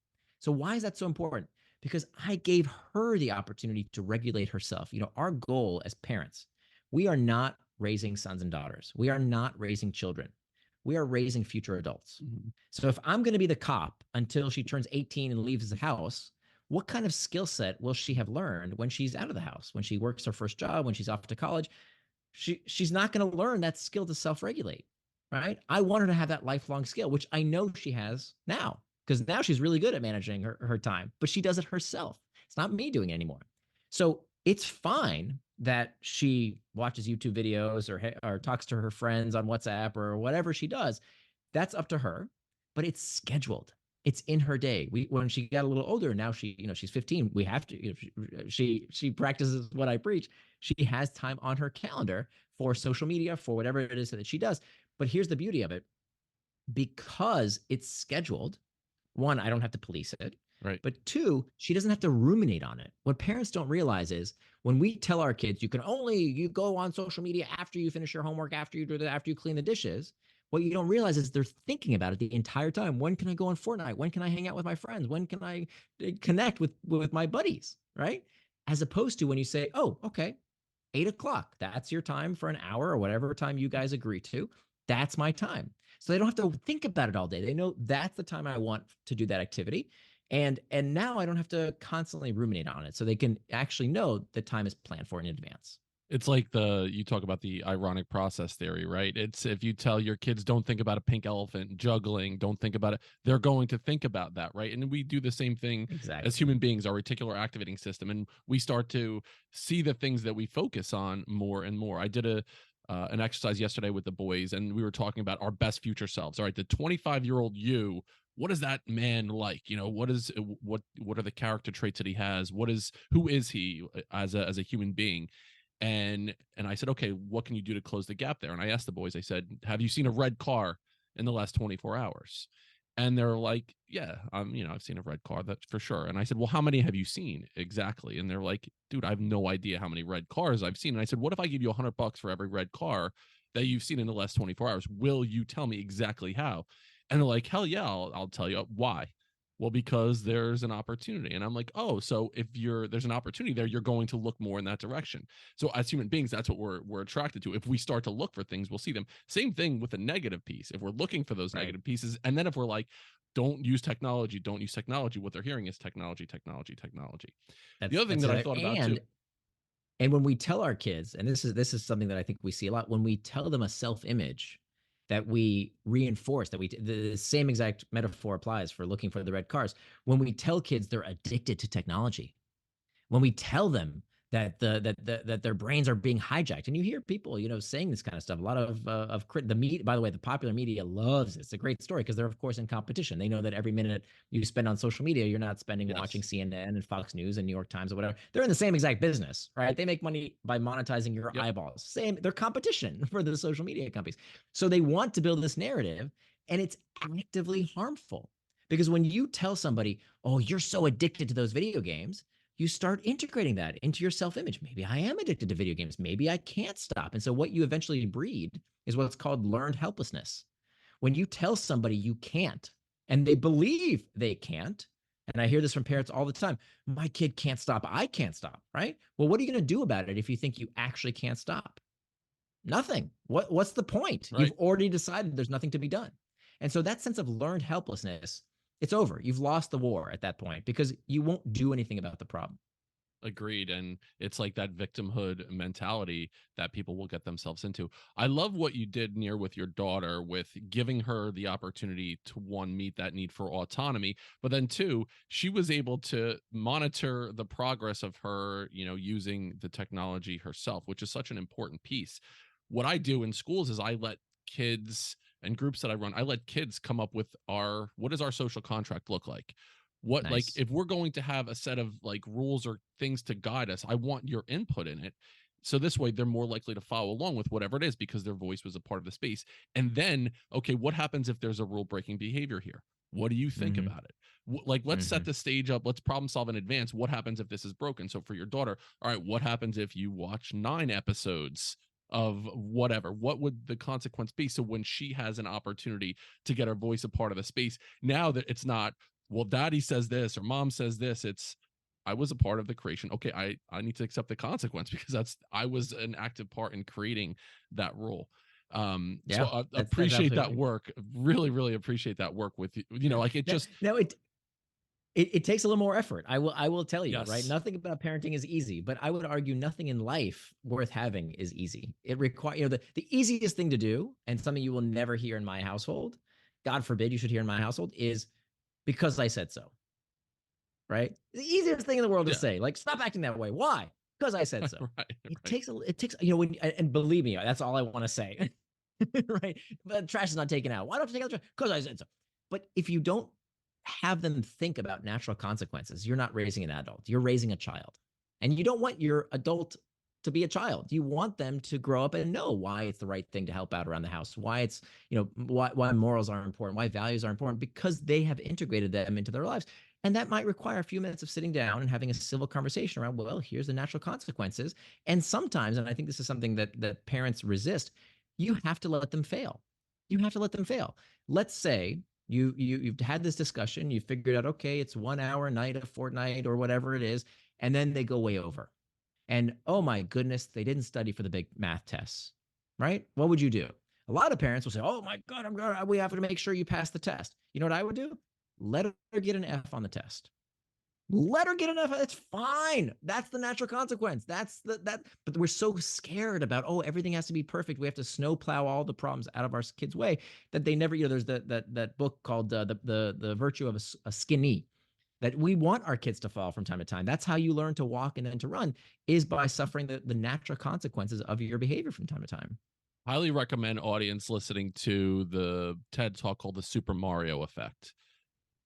So why is that so important? Because I gave her the opportunity to regulate herself. You know, our goal as parents, we are not raising sons and daughters. We are not raising children. We are raising future adults. Mhm. So if I'm going to be the cop until she turns 18 and leaves the house, what kind of skill set will she have learned when she's out of the house, when she works her first job, when she's off to college? She's not going to learn that skill to self-regulate, right? I want her to have that lifelong skill, which I know she has now, because now she's really good at managing her time, but she does it herself. It's not me doing it anymore. So it's fine that she watches YouTube videos or talks to her friends on WhatsApp or whatever she does. That's up to her, but it's scheduled. It's in her day. When she got a little older, now she's 15. We have to, she practices what I preach. She has time on her calendar for social media, for whatever it is that she does. But here's the beauty of it. Because it's scheduled, one, I don't have to police it. Right. But two, she doesn't have to ruminate on it. What parents don't realize is when we tell our kids, you go on social media after you finish your homework, after you do that, after you clean the dishes. What you don't realize is they're thinking about it the entire time. When can I go on Fortnite? When can I hang out with my friends? When can I connect with my buddies? Right? As opposed to when you say, oh, okay, 8 o'clock. That's your time for an hour or whatever time you guys agree to. That's my time. So they don't have to think about it all day. They know that's the time I want to do that activity. And now I don't have to constantly ruminate on it. So they can actually know the time is planned for in advance. It's like you talk about the ironic process theory, right? It's if you tell your kids don't think about a pink elephant juggling, don't think about it, they're going to think about that, right? And we do the same thing as Exactly. human beings, our reticular activating system, and we start to see the things that we focus on more and more. I did an exercise yesterday with the boys, and we were talking about our best future selves. All right, the 25-year-old you, what is that man like? You know, what are the character traits that he has? Who is he as a human being? And I said, okay, what can you do to close the gap there? And I asked the boys, I said, have you seen a red car in the last 24 hours? And they're like, yeah, I've seen a red car, that's for sure. And I said, well, how many have you seen exactly? And they're like, dude, I have no idea how many red cars I've seen. And I said, what if I give you $100 for every red car that you've seen in the last 24 hours? Will you tell me exactly how? And they're like, hell yeah, I'll tell you. Why? Well, because there's an opportunity. And I'm like, oh, so if there's an opportunity there, you're going to look more in that direction. So as human beings, that's what we're attracted to. If we start to look for things, we'll see them. Same thing with a negative piece. If we're looking for those Right. negative pieces, and then if we're like, don't use technology, what they're hearing is technology, technology, technology. The other thing That's that I it. thought about too. And when we tell our kids, and this is something that I think we see a lot, when we tell them a self-image that we reinforce, the same exact metaphor applies for looking for the red cars. When we tell kids they're addicted to technology, when we tell them that their brains are being hijacked, and you hear people saying this kind of stuff. A lot of the media, by the way, the popular media loves it. It's a great story because they're of course in competition. They know that every minute you spend on social media, you're not spending watching Yes. CNN and Fox News and New York Times or whatever. They're in the same exact business, right? They make money by monetizing your Yep. eyeballs. Same, they're competition for the social media companies. So they want to build this narrative, and it's actively harmful. Because when you tell somebody, oh, you're so addicted to those video games, you start integrating that into your self-image. Maybe I am addicted to video games. Maybe I can't stop. And so what you eventually breed is what's called learned helplessness. When you tell somebody you can't and they believe they can't, and I hear this from parents all the time, my kid can't stop, I can't stop, right? Well, what are you going to do about it if you think you actually can't stop? Nothing. What's the point? You've Right. already decided there's nothing to be done. And so that sense of learned helplessness, it's over. You've lost the war at that point because you won't do anything about the problem. Agreed. And it's like that victimhood mentality that people will get themselves into. I love what you did, Nir, with your daughter, with giving her the opportunity to, one, meet that need for autonomy, but then two, she was able to monitor the progress of her, using the technology herself, which is such an important piece. What I do in schools is I let kids and groups that I run, I let kids come up with what does our social contract look like? What, like, Nice. if we're going to have a set of like rules or things to guide us, I want your input in it. So this way they're more likely to follow along with whatever it is because their voice was a part of the space. And then, okay, what happens if there's a rule breaking behavior here? What do you think Mm-hmm. about it? Like, let's set Mm-hmm. the stage up. Let's problem solve in advance. What happens if this is broken? So for your daughter, all right, what happens if you watch 9 episodes of whatever? What would the consequence be? So when she has an opportunity to get her voice a part of the space, now that it's not, well, daddy says this or mom says this, it's, I was a part of the creation. Okay, I need to accept the consequence because I was an active part in creating that rule. So Yeah, I that's appreciate absolutely that right. work. Really appreciate that work with you. You know, like it Now, just, now it takes a little more effort. I will tell you, right? yes. Nothing about parenting is easy, but I would argue nothing in life worth having is easy. It requires, the easiest thing to do, and something you will never hear in my household, God forbid you should hear in my household, is because I said so. Right? The easiest thing in the world to Yeah. say, like, stop acting that way. Why? Because I said so. Right. It Right. takes it takes when, and believe me, that's all I want to say. Right? But trash is not taken out. Why don't you take out the trash? Because I said so. But if you don't have them think about natural consequences, you're not raising an adult. You're raising a child. And you don't want your adult to be a child. You want them to grow up and know why it's the right thing to help out around the house, why it's, why morals are important, why values are important, because they have integrated them into their lives. And that might require a few minutes of sitting down and having a civil conversation around, well, here's the natural consequences. And sometimes, and I think this is something that parents resist, you have to let them fail. You have to let them fail. Let's say you've had this discussion, you figured out, okay, it's 1 hour a night, a fortnight, or whatever it is, and then they go way over. And oh my goodness, they didn't study for the big math tests, right? What would you do? A lot of parents will say, oh my God, we have to make sure you pass the test. You know what I would do? Let her get an F on the test. Let her get an F. It's fine. That's the natural consequence. That's that. But we're so scared about, oh, everything has to be perfect. We have to snowplow all the problems out of our kids' way that they never. There's that book called the virtue of a skinny, that we want our kids to fall from time to time. That's how you learn to walk and then to run, is by suffering the natural consequences of your behavior from time to time. Highly recommend audience listening to the TED talk called the Super Mario Effect.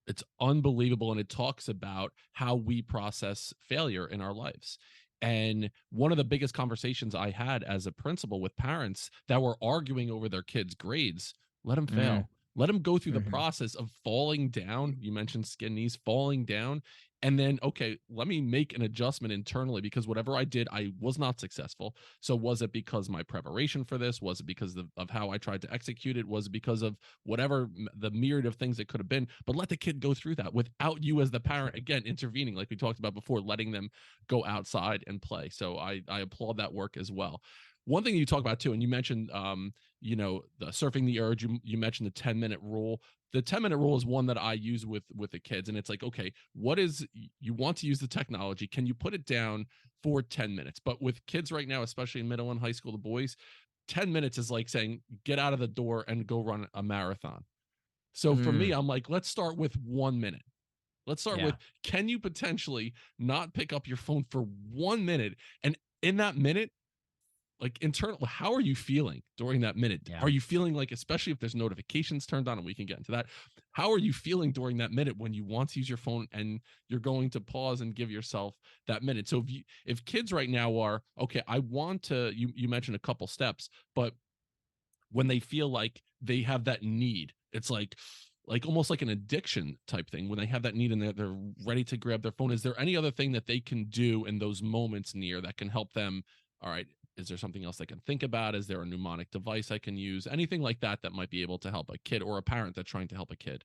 It's unbelievable, and it talks about how we process failure in our lives. And one of the biggest conversations I had as a principal with parents that were arguing over their kids' grades, let them Mm, fail. Let them go through the mm-hmm. process of falling down. You mentioned skin knees, falling down. And then, okay, let me make an adjustment internally because whatever I did, I was not successful. So was it because my preparation for this? Was it because of how I tried to execute it? Was it because of whatever the myriad of things it could have been? But let the kid go through that without you as the That's parent, right. again, intervening, like we talked about before, letting them go outside and play. So I applaud that work as well. One thing you talk about too, and you mentioned, the surfing the urge. You mentioned the 10-minute rule. The 10-minute rule is one that I use with the kids, and it's like, okay, what is, you want to use the technology? Can you put it down for 10 minutes? But with kids right now, especially in middle and high school, the boys, 10 minutes is like saying, get out of the door and go run a marathon. So for me, Mm, I'm like, let's start with 1 minute. Let's start with, yeah. can you potentially not pick up your phone for 1 minute? And in that minute, like internal, how are you feeling during that minute? Yeah. Are you feeling like, especially if there's notifications turned on, and we can get into that, how are you feeling during that minute when you want to use your phone and you're going to pause and give yourself that minute? So if kids right now are, okay, I want to, you mentioned a couple steps, but when they feel like they have that need, it's like almost like an addiction type thing. When they have that need and they're ready to grab their phone, is there any other thing that they can do in those moments, Nir, that can help them? All right, is there something else I can think about? Is there a mnemonic device I can use? Anything like that that might be able to help a kid or a parent that's trying to help a kid?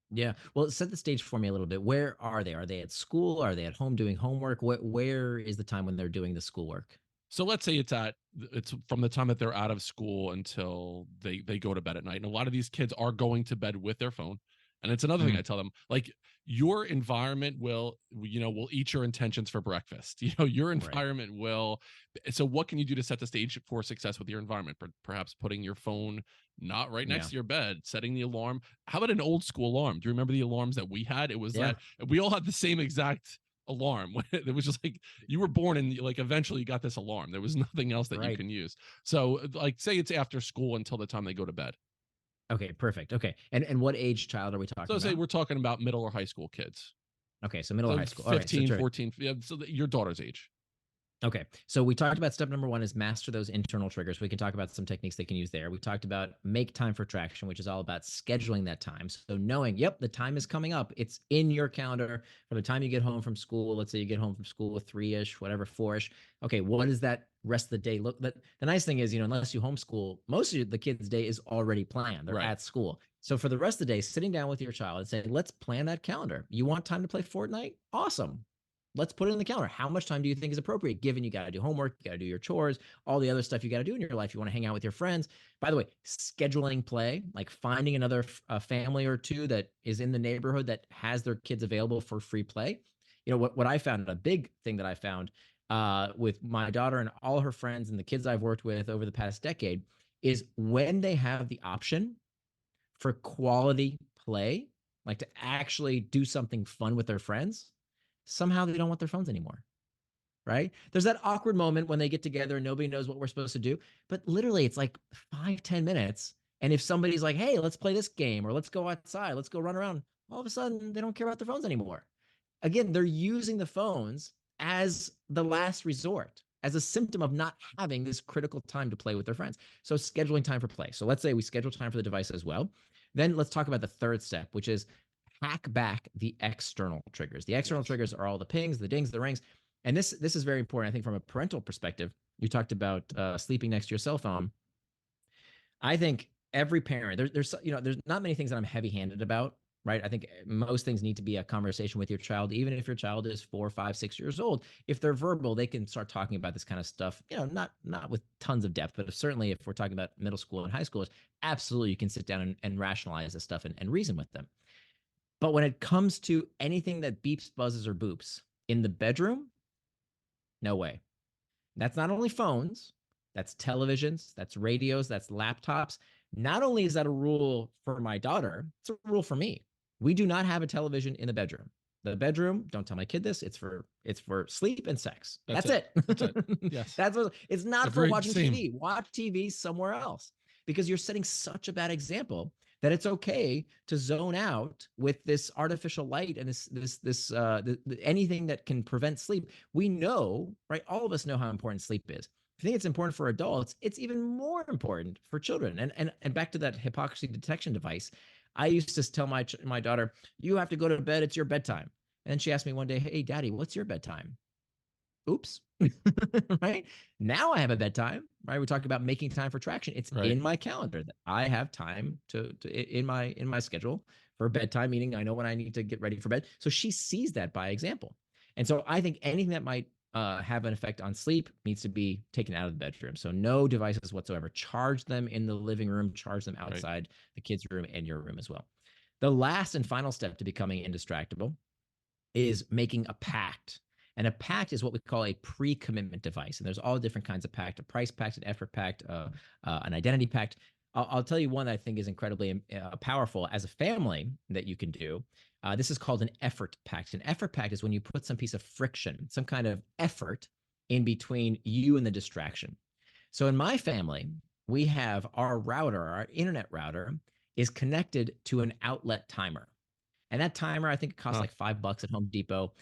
Yeah. Well, set the stage for me a little bit. Where are they? Are they at school? Are they at home doing homework? Where is the time when they're doing the schoolwork? So let's say it's from the time that they're out of school until they go to bed at night. And a lot of these kids are going to bed with their phone. And it's another thing I Mm, tell them, like, your environment will eat your intentions for breakfast. Your right. environment will. So what can you do to set the stage for success with your environment? Perhaps putting your phone not right next Yeah. to your bed, setting the alarm. How about an old school alarm? Do you remember the alarms that we had? It was Yeah. that we all had the same exact alarm. It was just like you were born and like eventually you got this alarm. There was nothing else that you Right. can use. So like say it's after school until the time they go to bed. Okay. Perfect. Okay. And what age child are we So talking say about? we're talking about middle or high school kids. Okay. So middle or So high school. All right. So 15, terrific. 14, yeah, so your daughter's age. Okay. So we talked about step number one is master those internal triggers. We can talk about some techniques they can use there. We talked about make time for traction, which is all about scheduling that time. So knowing, yep, the time is coming up. It's in your calendar for the time you get home from school. Let's say you get home from school at 3-ish, whatever, 4-ish. Okay, what does that rest of the day look? The nice thing is, unless you homeschool, most of the kids' day is already planned. They're at school. So for the rest of the day, sitting down with your child and saying, let's plan that calendar. You want time to play Fortnite? Awesome. Let's put it in the calendar. How much time do you think is appropriate, given you got to do homework, you got to do your chores, all the other stuff you got to do in your life? You want to hang out with your friends. By the way, scheduling play, like finding another family or two that is in the neighborhood that has their kids available for free play. What I found, a big thing that I found with my daughter and all her friends and the kids I've worked with over the past decade is when they have the option for quality play, like to actually do something fun with their friends, somehow they don't want their phones anymore, right? There's that awkward moment when they get together and nobody knows what we're supposed to do. But literally, it's like 5-10 minutes. And if somebody's like, hey, let's play this game or let's go outside, let's go run around, all of a sudden they don't care about their phones anymore. Again, they're using the phones as the last resort, as a symptom of not having this critical time to play with their friends. So scheduling time for play. So let's say we schedule time for the device as well. Then let's talk about the third step, which is hack back the external triggers. The external triggers are all the pings, the dings, the rings. And this is very important, I think, from a parental perspective. You talked about sleeping next to your cell phone. I think every parent, there's not many things that I'm heavy-handed about, right? I think most things need to be a conversation with your child, even if your child is 4, 5, 6 years old. If they're verbal, they can start talking about this kind of stuff, not with tons of depth, but certainly if we're talking about middle school and high schoolers, absolutely you can sit down and rationalize this stuff and reason with them. But when it comes to anything that beeps, buzzes, or boops in the bedroom, no way. That's not only phones, that's televisions, that's radios, that's laptops. Not only is that a rule for my daughter, it's a rule for me. We do not have a television in the bedroom. The bedroom, don't tell my kid this, it's for sleep and sex. That's it. That's it. Yes. It's not for watching TV. Watch TV somewhere else, because you're setting such a bad example that it's okay to zone out with this artificial light and anything that can prevent sleep. We know, right? All of us know how important sleep is. I think it's important for adults. It's even more important for children. And back to that hypocrisy detection device, I used to tell my daughter, you have to go to bed. It's your bedtime. And she asked me one day, hey, Daddy, what's your bedtime? Oops. Right? Now I have a bedtime, right? We talked about making time for traction. It's in my calendar that I have time to in my schedule for bedtime, meaning I know when I need to get ready for bed. So she sees that by example. And so I think anything that might have an effect on sleep needs to be taken out of the bedroom. So no devices whatsoever. Charge them in the living room, charge them outside the kids' room and your room as well. The last and final step to becoming indistractable is making a pact. And a pact is what we call a pre-commitment device. And there's all different kinds of pact: a price pact, an effort pact, an identity pact. I'll tell you one that I think is incredibly powerful as a family that you can do. This is called an effort pact. An effort pact is when you put some piece of friction, some kind of effort in between you and the distraction. So in my family, we have our router, our internet router, is connected to an outlet timer. And that timer, I think it costs like $5 at Home Depot.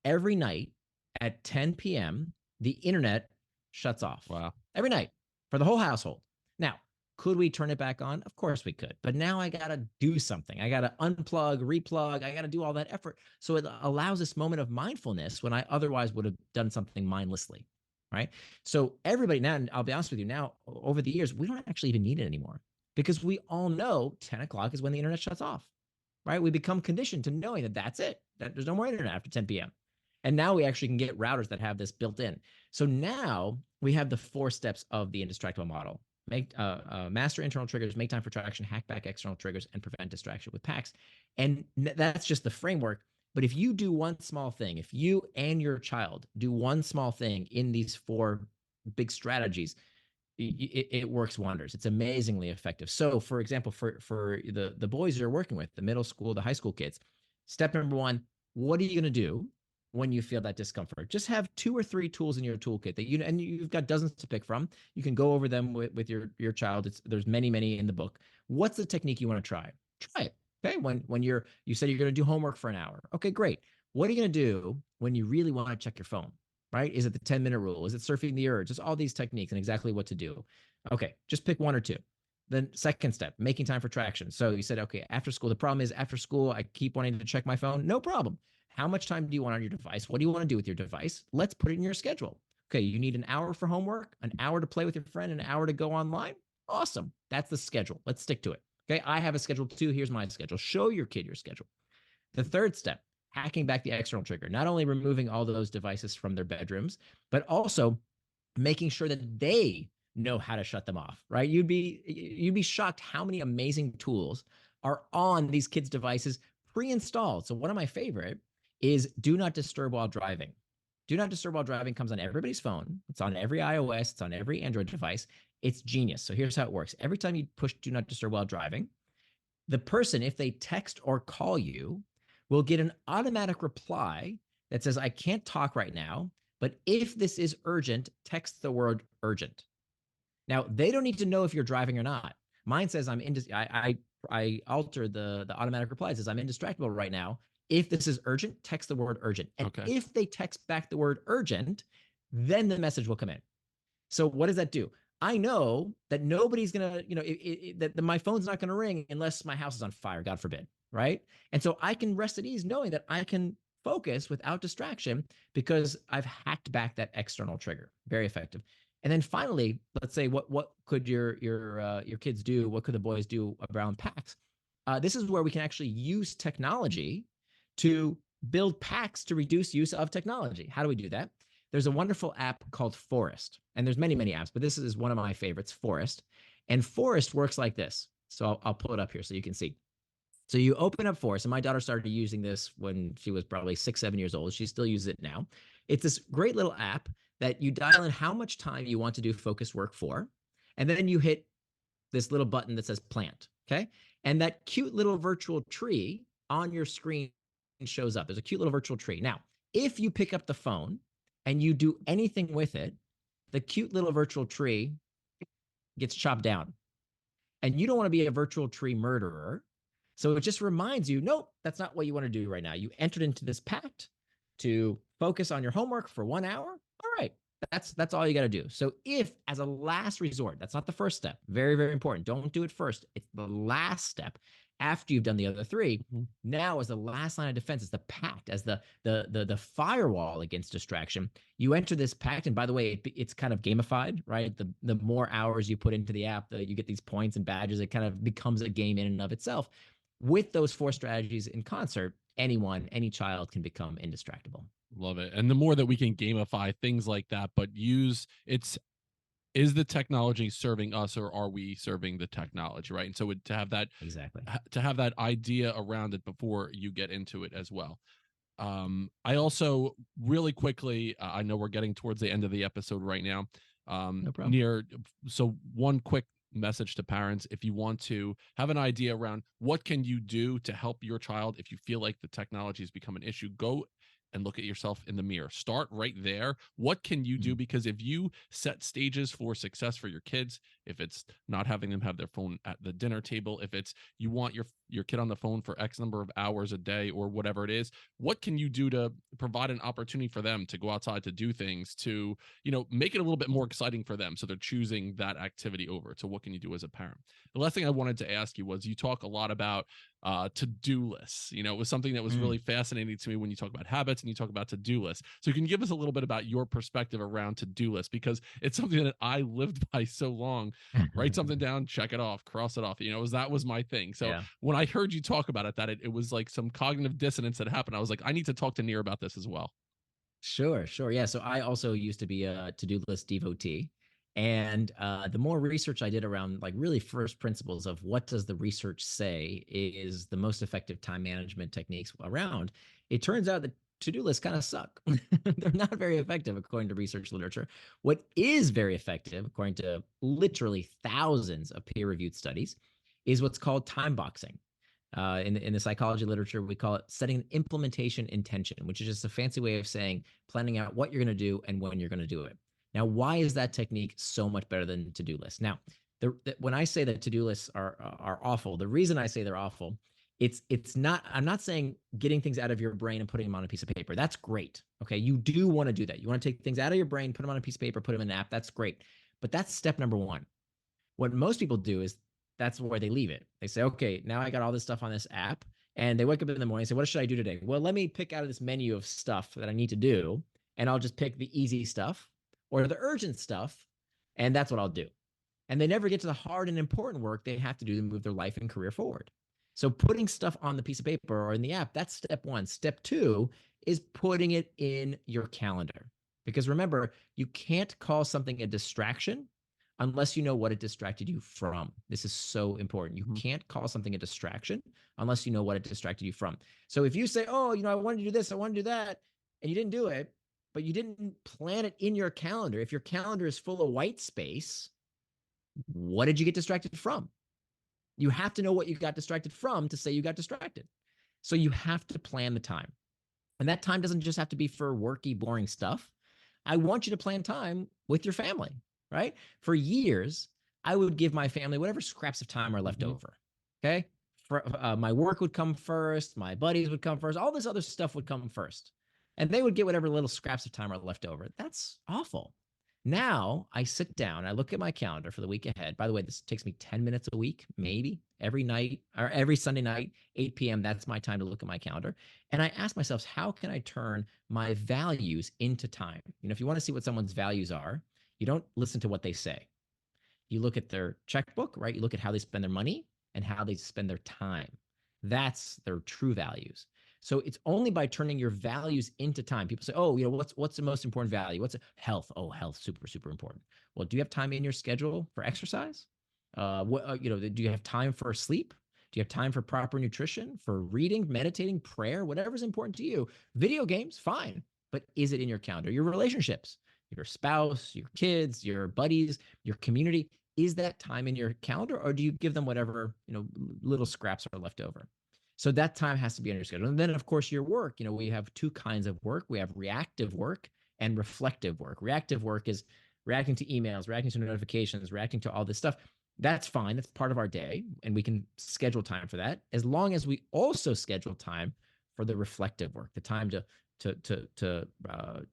Every night at 10 p.m., the internet shuts off. Wow. Every night for the whole household. Now, could we turn it back on? Of course we could. But now I got to do something. I got to unplug, replug. I got to do all that effort. So it allows this moment of mindfulness when I otherwise would have done something mindlessly, right? So everybody now, and I'll be honest with you, now over the years, we don't actually even need it anymore, because we all know 10 o'clock is when the internet shuts off, right? We become conditioned to knowing that that's it, that there's no more internet after 10 p.m. And now we actually can get routers that have this built in. So now we have the 4 steps of the indistractable model. Master internal triggers, make time for traction, hack back external triggers, and prevent distraction with packs. And that's just the framework. But if you do one small thing, if you and your child do one small thing in these 4 big strategies, it works wonders. It's amazingly effective. So, for example, for the boys you're working with, the middle school, the high school kids, step number 1, what are you going to do when you feel that discomfort? Just have 2 or 3 tools in your toolkit that and you've got dozens to pick from. You can go over them with your child. There's many in the book. What's the technique you want to try? Try it. Okay. When you said you're going to do homework for an hour. Okay, great. What are you going to do when you really want to check your phone? right? Is it the 10-minute rule? Is it surfing the urge? It's all these techniques and exactly what to do. Okay, just pick one or two. Then second step, making time for traction. So you said, okay, after school, the problem is after school, I keep wanting to check my phone. No problem. How much time do you want on your device? What do you want to do with your device? Let's put it in your schedule. Okay, you need an hour for homework, an hour to play with your friend, an hour to go online. Awesome. That's the schedule. Let's stick to it. Okay, I have a schedule too. Here's my schedule. Show your kid your schedule. The third step, hacking back the external trigger, not only removing all those devices from their bedrooms, but also making sure that they know how to shut them off, right? You'd be shocked how many amazing tools are on these kids' devices pre-installed. So one of my favorite is do not disturb while driving. Do not disturb while driving comes on everybody's phone. It's on every iOS, it's on every Android device. It's genius. So here's how it works. Every time you push do not disturb while driving, the person, if they text or call you, will get an automatic reply that says, I can't talk right now, but if this is urgent, text the word urgent. Now, they don't need to know if you're driving or not. Mine says I alter the automatic reply. It says I'm indistractable right now. If this is urgent, text the word urgent. And if they text back the word urgent, then the message will come in. So what does that do? I know that nobody's gonna, that my phone's not gonna ring unless my house is on fire, God forbid, right? And so I can rest at ease knowing that I can focus without distraction because I've hacked back that external trigger. Very effective. And then finally, let's say what could your kids do? What could the boys do around packs? This is where we can actually use technology to build packs to reduce use of technology. How do we do that? There's a wonderful app called Forest, and there's many apps, but this is one of my favorites, Forest. And Forest works like this. So I'll pull it up here so you can see. So you open up Forest, and my daughter started using this when she was probably 6, 7 years old. She still uses it now. It's this great little app that you dial in how much time you want to do focused work for, and then you hit this little button that says plant, okay? And that cute little virtual tree on your screen shows up. There's a cute little virtual tree. Now, if you pick up the phone and you do anything with it, the cute little virtual tree gets chopped down. And you don't want to be a virtual tree murderer. So it just reminds you, nope, that's not what you want to do right now. You entered into this pact to focus on your homework for 1 hour. All right, that's all you got to do. So if, as a last resort, that's not the first step, very, very important. Don't do it first. It's the last step after you've done the other three. Now, as the last line of defense, is the pact, as the firewall against distraction. You enter this pact, and by the way, it's kind of gamified, right? The more hours you put into the app, you get these points and badges. It kind of becomes a game in and of itself. With those 4 strategies in concert, any child can become indistractable. Love it. And the more that we can gamify things like that, but is the technology serving us, or are we serving the technology, right? And so to have that idea around it before you get into it as well. I also really quickly, I know we're getting towards the end of the episode right now. No problem. Nir, so one quick message to parents: if you want to have an idea around what can you do to help your child, if you feel like the technology has become an issue, go and look at yourself in the mirror. Start right there. What can you do? Because if you set stages for success for your kids, if it's not having them have their phone at the dinner table, if it's you want your kid on the phone for X number of hours a day or whatever it is, what can you do to provide an opportunity for them to go outside, to do things, to, make it a little bit more exciting for them so they're choosing that activity over? So what can you do as a parent? The last thing I wanted to ask you was, you talk a lot about to-do lists. It was something that was really fascinating to me when you talk about habits and you talk about to-do lists. So you can give us a little bit about your perspective around to-do lists, because it's something that I lived by so long. Write something down, check it off, cross it off. That was my thing. So when I heard you talk about it, that it was like some cognitive dissonance that happened. I was like, I need to talk to Nir about this as well. Sure. Yeah. So I also used to be a to-do list devotee. And the more research I did around like really first principles of what does the research say is the most effective time management techniques around, it turns out that to-do lists kind of suck. They're not very effective according to research literature. What is very effective, according to literally thousands of peer-reviewed studies, is what's called time boxing. In the psychology literature, we call it setting an implementation intention, which is just a fancy way of saying planning out what you're going to do and when you're going to do it. Now, why is that technique so much better than to-do lists? Now, when I say that to-do lists are awful, the reason I say they're awful It's not, I'm not saying getting things out of your brain and putting them on a piece of paper. That's great. Okay. You do want to do that. You want to take things out of your brain, put them on a piece of paper, put them in an app. That's great. But that's step number one. What most people do is that's where they leave it. They say, okay, now I got all this stuff on this app. And they wake up in the morning and say, what should I do today? Well, let me pick out of this menu of stuff that I need to do. And I'll just pick the easy stuff or the urgent stuff. And that's what I'll do. And they never get to the hard and important work they have to do to move their life and career forward. So putting stuff on the piece of paper or in the app, that's step one. Step two is putting it in your calendar. Because remember, you can't call something a distraction unless you know what it distracted you from. This is so important. You can't call something a distraction unless you know what it distracted you from. So if you say, oh, I wanted to do this, I want to do that, and you didn't do it, but you didn't plan it in your calendar, if your calendar is full of white space, what did you get distracted from? You have to know what you got distracted from to say you got distracted. So you have to plan the time. And that time doesn't just have to be for worky, boring stuff. I want you to plan time with your family, right? For years, I would give my family whatever scraps of time are left over. Okay. My work would come first. My buddies would come first. All this other stuff would come first. And they would get whatever little scraps of time are left over. That's awful. Now I sit down, I look at my calendar for the week ahead. By the way, this takes me 10 minutes a week, maybe every night or every Sunday night, 8 p.m. That's my time to look at my calendar. And I ask myself, how can I turn my values into time? If you want to see what someone's values are, you don't listen to what they say. You look at their checkbook, right? You look at how they spend their money and how they spend their time. That's their true values. So it's only by turning your values into time. People say, oh, what's the most important value? What's health? Oh, health, super, super important. Well, do you have time in your schedule for exercise? Do you have time for sleep? Do you have time for proper nutrition, for reading, meditating, prayer, whatever's important to you? Video games, fine. But is it in your calendar? Your relationships, your spouse, your kids, your buddies, your community, is that time in your calendar, or do you give them whatever, little scraps are left over? So that time has to be on your schedule. And then, of course, your work. We have two kinds of work. We have reactive work and reflective work. Reactive work is reacting to emails, reacting to notifications, reacting to all this stuff. That's fine. That's part of our day, and we can schedule time for that, as long as we also schedule time for the reflective work, the time to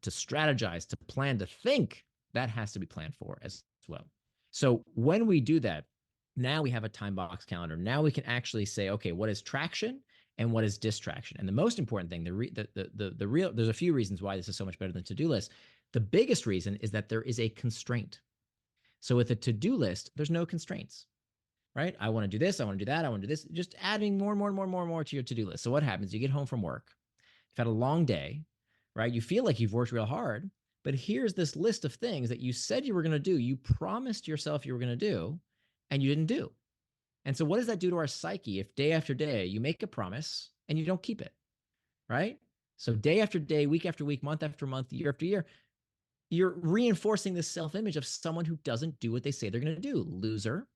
strategize, to plan, to think. That has to be planned for as well. So when we do that, now we have a time box calendar. Now we can actually say, okay, what is traction and what is distraction? And the most important thing, there's a few reasons why this is so much better than to-do list. The biggest reason is that there is a constraint. So with a to-do list, there's no constraints, right? I want to do this, I want to do that, I want to do this, just adding more to your to-do list. So what happens? You get home from work, you've had a long day, right? You feel like you've worked real hard, but here's this list of things that you said you were going to do, you promised yourself you were going to do, and you didn't do. And so what does that do to our psyche if day after day you make a promise and you don't keep it, right? So day after day, week after week, month after month, year after year, you're reinforcing this self-image of someone who doesn't do what they say they're going to do, loser.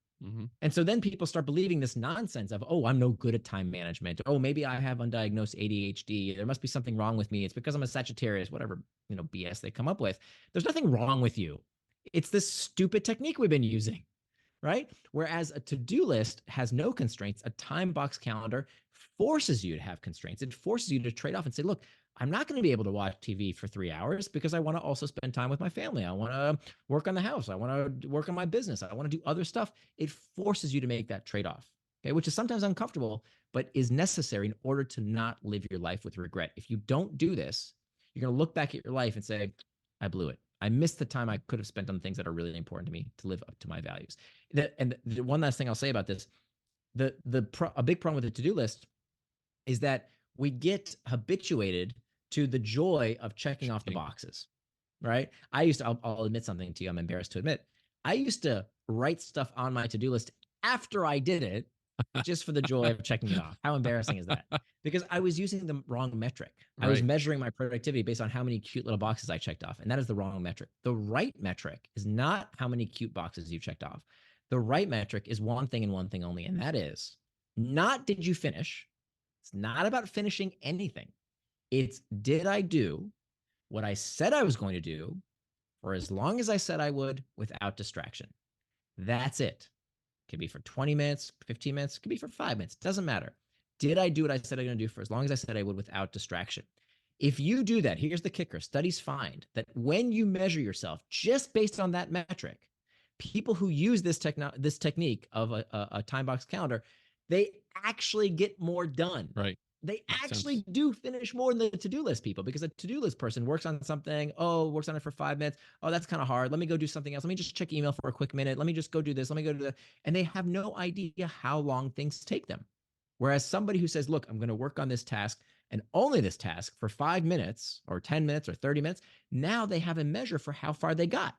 And so then people start believing this nonsense of, oh, I'm no good at time management. Oh, maybe I have undiagnosed ADHD. There must be something wrong with me. It's because I'm a Sagittarius, whatever, BS they come up with. There's nothing wrong with you. It's this stupid technique we've been using, right? Whereas a to-do list has no constraints. A time box calendar forces you to have constraints. It forces you to trade off and say, look, I'm not going to be able to watch TV for 3 hours because I want to also spend time with my family. I want to work on the house. I want to work on my business. I want to do other stuff. It forces you to make that trade-off, okay, which is sometimes uncomfortable, but is necessary in order to not live your life with regret. If you don't do this, you're going to look back at your life and say, I blew it. I missed the time I could have spent on things that are really important to me to live up to my values. And the one last thing I'll say about this, a big problem with the to-do list is that we get habituated to the joy of checking off the boxes, right? I'll admit something to you. I'm embarrassed to admit. I used to write stuff on my to-do list after I did it, just for the joy of checking it off. How embarrassing is that? Because I was using the wrong metric. I was measuring my productivity based on how many cute little boxes I checked off. And that is the wrong metric. The right metric is not how many cute boxes you checked off. The right metric is one thing and one thing only. And that is not, did you finish? It's not about finishing anything. It's, did I do what I said I was going to do for as long as I said I would without distraction? That's it. It could be for 20 minutes, 15 minutes, it could be for 5 minutes. It doesn't matter. Did I do what I said I'm going to do for as long as I said I would without distraction? If you do that, here's the kicker. Studies find that when you measure yourself just based on that metric, people who use this technique of a time box calendar, they actually get more done. Right. They Makes actually sense. do finish more than the to-do list people, because a to-do list person works on something, works on it for 5 minutes. Oh, that's kind of hard. Let me go do something else. Let me just check email for a quick minute. Let me just go do this. Let me go do that. And they have no idea how long things take them. Whereas somebody who says, look, I'm going to work on this task and only this task for 5 minutes or 10 minutes or 30 minutes, now they have a measure for how far they got,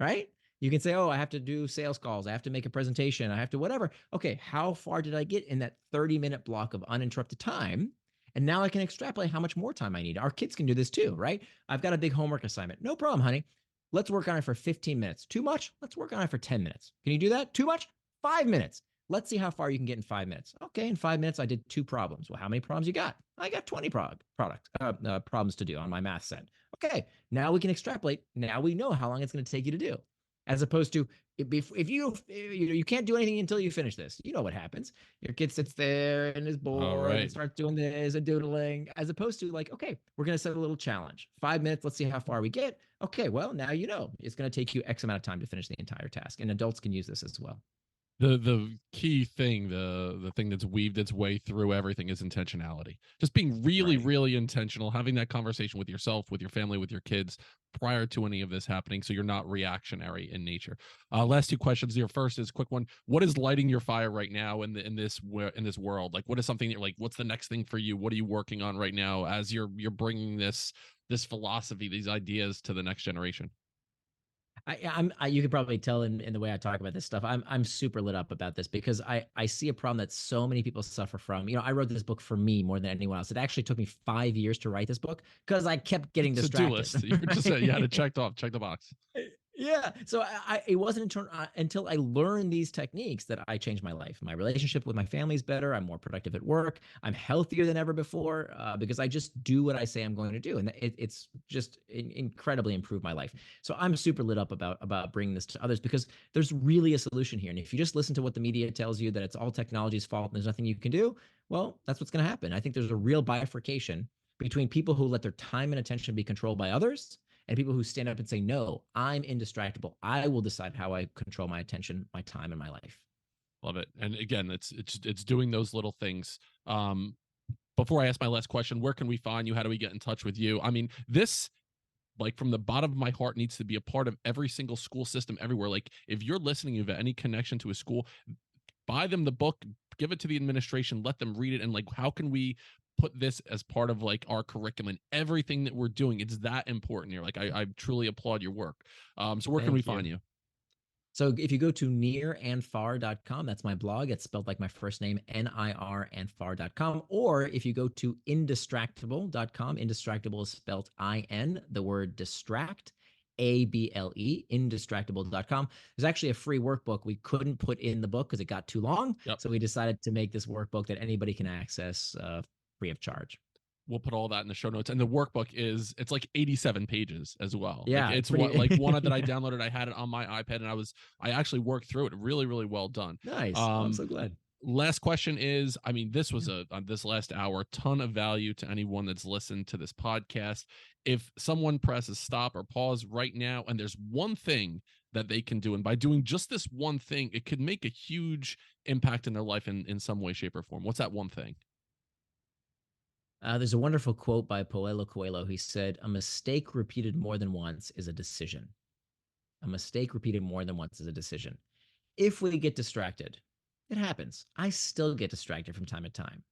right? You can say, oh, I have to do sales calls. I have to make a presentation. I have to whatever. Okay, how far did I get in that 30-minute block of uninterrupted time? And now I can extrapolate how much more time I need. Our kids can do this too, right? I've got a big homework assignment. No problem, honey. Let's work on it for 15 minutes. Too much? Let's work on it for 10 minutes. Can you do that? Too much? 5 minutes. Let's see how far you can get in 5 minutes. Okay, in 5 minutes, I did 2 problems. Well, how many problems you got? I got 20 problems to do on my math set. Okay, now we can extrapolate. Now we know how long it's going to take you to do. As opposed to if you can't do anything until you finish this. You know what happens. Your kid sits there and is All bored and right. starts doing this and doodling, as opposed to like, okay, we're going to set a little challenge. 5 minutes, let's see how far we get. Okay, well, now you know it's going to take you X amount of time to finish the entire task. And adults can use this as well. The key thing, the thing that's weaved its way through everything is intentionality. Just being really, Right. really intentional, having that conversation with yourself, with your family, with your kids prior to any of this happening, so you're not reactionary in nature. Last 2 questions. Your first is a quick one. What is lighting your fire right now in this world? Like, what is something that you're like, what's the next thing for you? What are you working on right now as you're bringing this philosophy, these ideas to the next generation? You could probably tell in the way I talk about this stuff. I'm super lit up about this because I see a problem that so many people suffer from. You know, I wrote this book for me more than anyone else. It actually took me 5 years to write this book because I kept getting To-do distracted. list. You're just you had it checked off, check the box. Yeah. So it wasn't until I learned these techniques that I changed my life. My relationship with my family is better. I'm more productive at work. I'm healthier than ever before because I just do what I say I'm going to do, and it's just incredibly improved my life. So I'm super lit up about bringing this to others because there's really a solution here. And if you just listen to what the media tells you that it's all technology's fault and there's nothing you can do, well, that's what's going to happen. I think there's a real bifurcation between people who let their time and attention be controlled by others and people who stand up and say, no, I'm indistractable. I will decide how I control my attention, my time, and my life. Love it. And again, it's doing those little things. Before I ask my last question, where can we find you? How do we get in touch with you? I mean, this, like, from the bottom of my heart, needs to be a part of every single school system everywhere. Like, if you're listening, you have any connection to a school, buy them the book, give it to the administration, let them read it, and like, how can we put this as part of like our curriculum? Everything that we're doing, it's that important here. Like, I truly applaud your work. So where can we Thank find you. you? So if you go to nirandfar.com, that's my blog. It's spelled like my first name, Nir and far.com. Or if you go to indistractable.com, indistractable is spelled I-N, the word distract, A-B-L-E, indistractable.com. There's actually a free workbook we couldn't put in the book because it got too long. Yep. So we decided to make this workbook that anybody can access free of charge. We'll put all that in the show notes. And the workbook it's like 87 pages as well. Like, Yeah, it's pretty what, like, one that I downloaded. I had it on my iPad and I actually worked through it. Really, really well done. nice. Oh, I'm so glad. Last question is, I mean, this was on this last hour, ton of value to anyone that's listened to this podcast. If someone presses stop or pause right now, and there's one thing that they can do, and by doing just this one thing, it could make a huge impact in their life in some way, shape, or form. What's that one thing? There's a wonderful quote by Paulo Coelho. He said, "A mistake repeated more than once is a decision. A mistake repeated more than once is a decision." If we get distracted, it happens. I still get distracted from time to time.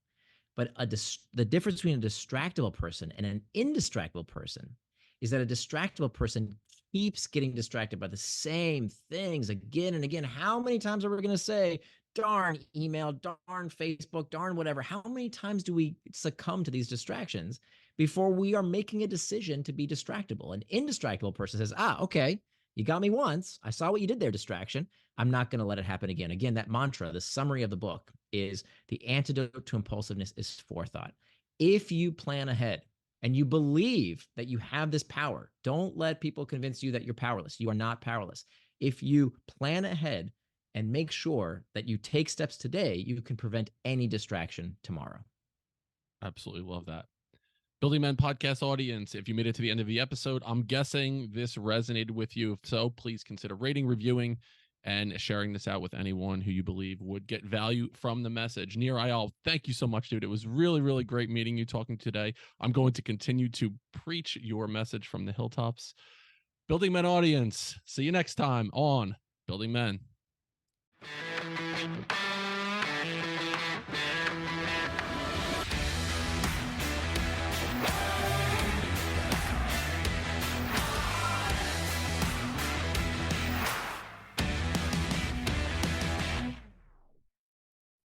But the difference between a distractible person and an indistractable person is that a distractible person keeps getting distracted by the same things again and again. How many times are we going to say, darn email, darn Facebook, darn whatever? How many times do we succumb to these distractions before we are making a decision to be distractible? An indistractable person says, okay, you got me once. I saw what you did there, distraction. I'm not going to let it happen again. Again, that mantra, the summary of the book is the antidote to impulsiveness is forethought. If you plan ahead and you believe that you have this power, don't let people convince you that you're powerless. You are not powerless. If you plan ahead and make sure that you take steps today, you can prevent any distraction tomorrow. Absolutely love that. Building Men podcast audience, if you made it to the end of the episode, I'm guessing this resonated with you. If so, please consider rating, reviewing, and sharing this out with anyone who you believe would get value from the message. Nir Eyal, thank you so much, dude. It was really, really great meeting you, talking today. I'm going to continue to preach your message from the hilltops. Building Men audience, see you next time on Building Men.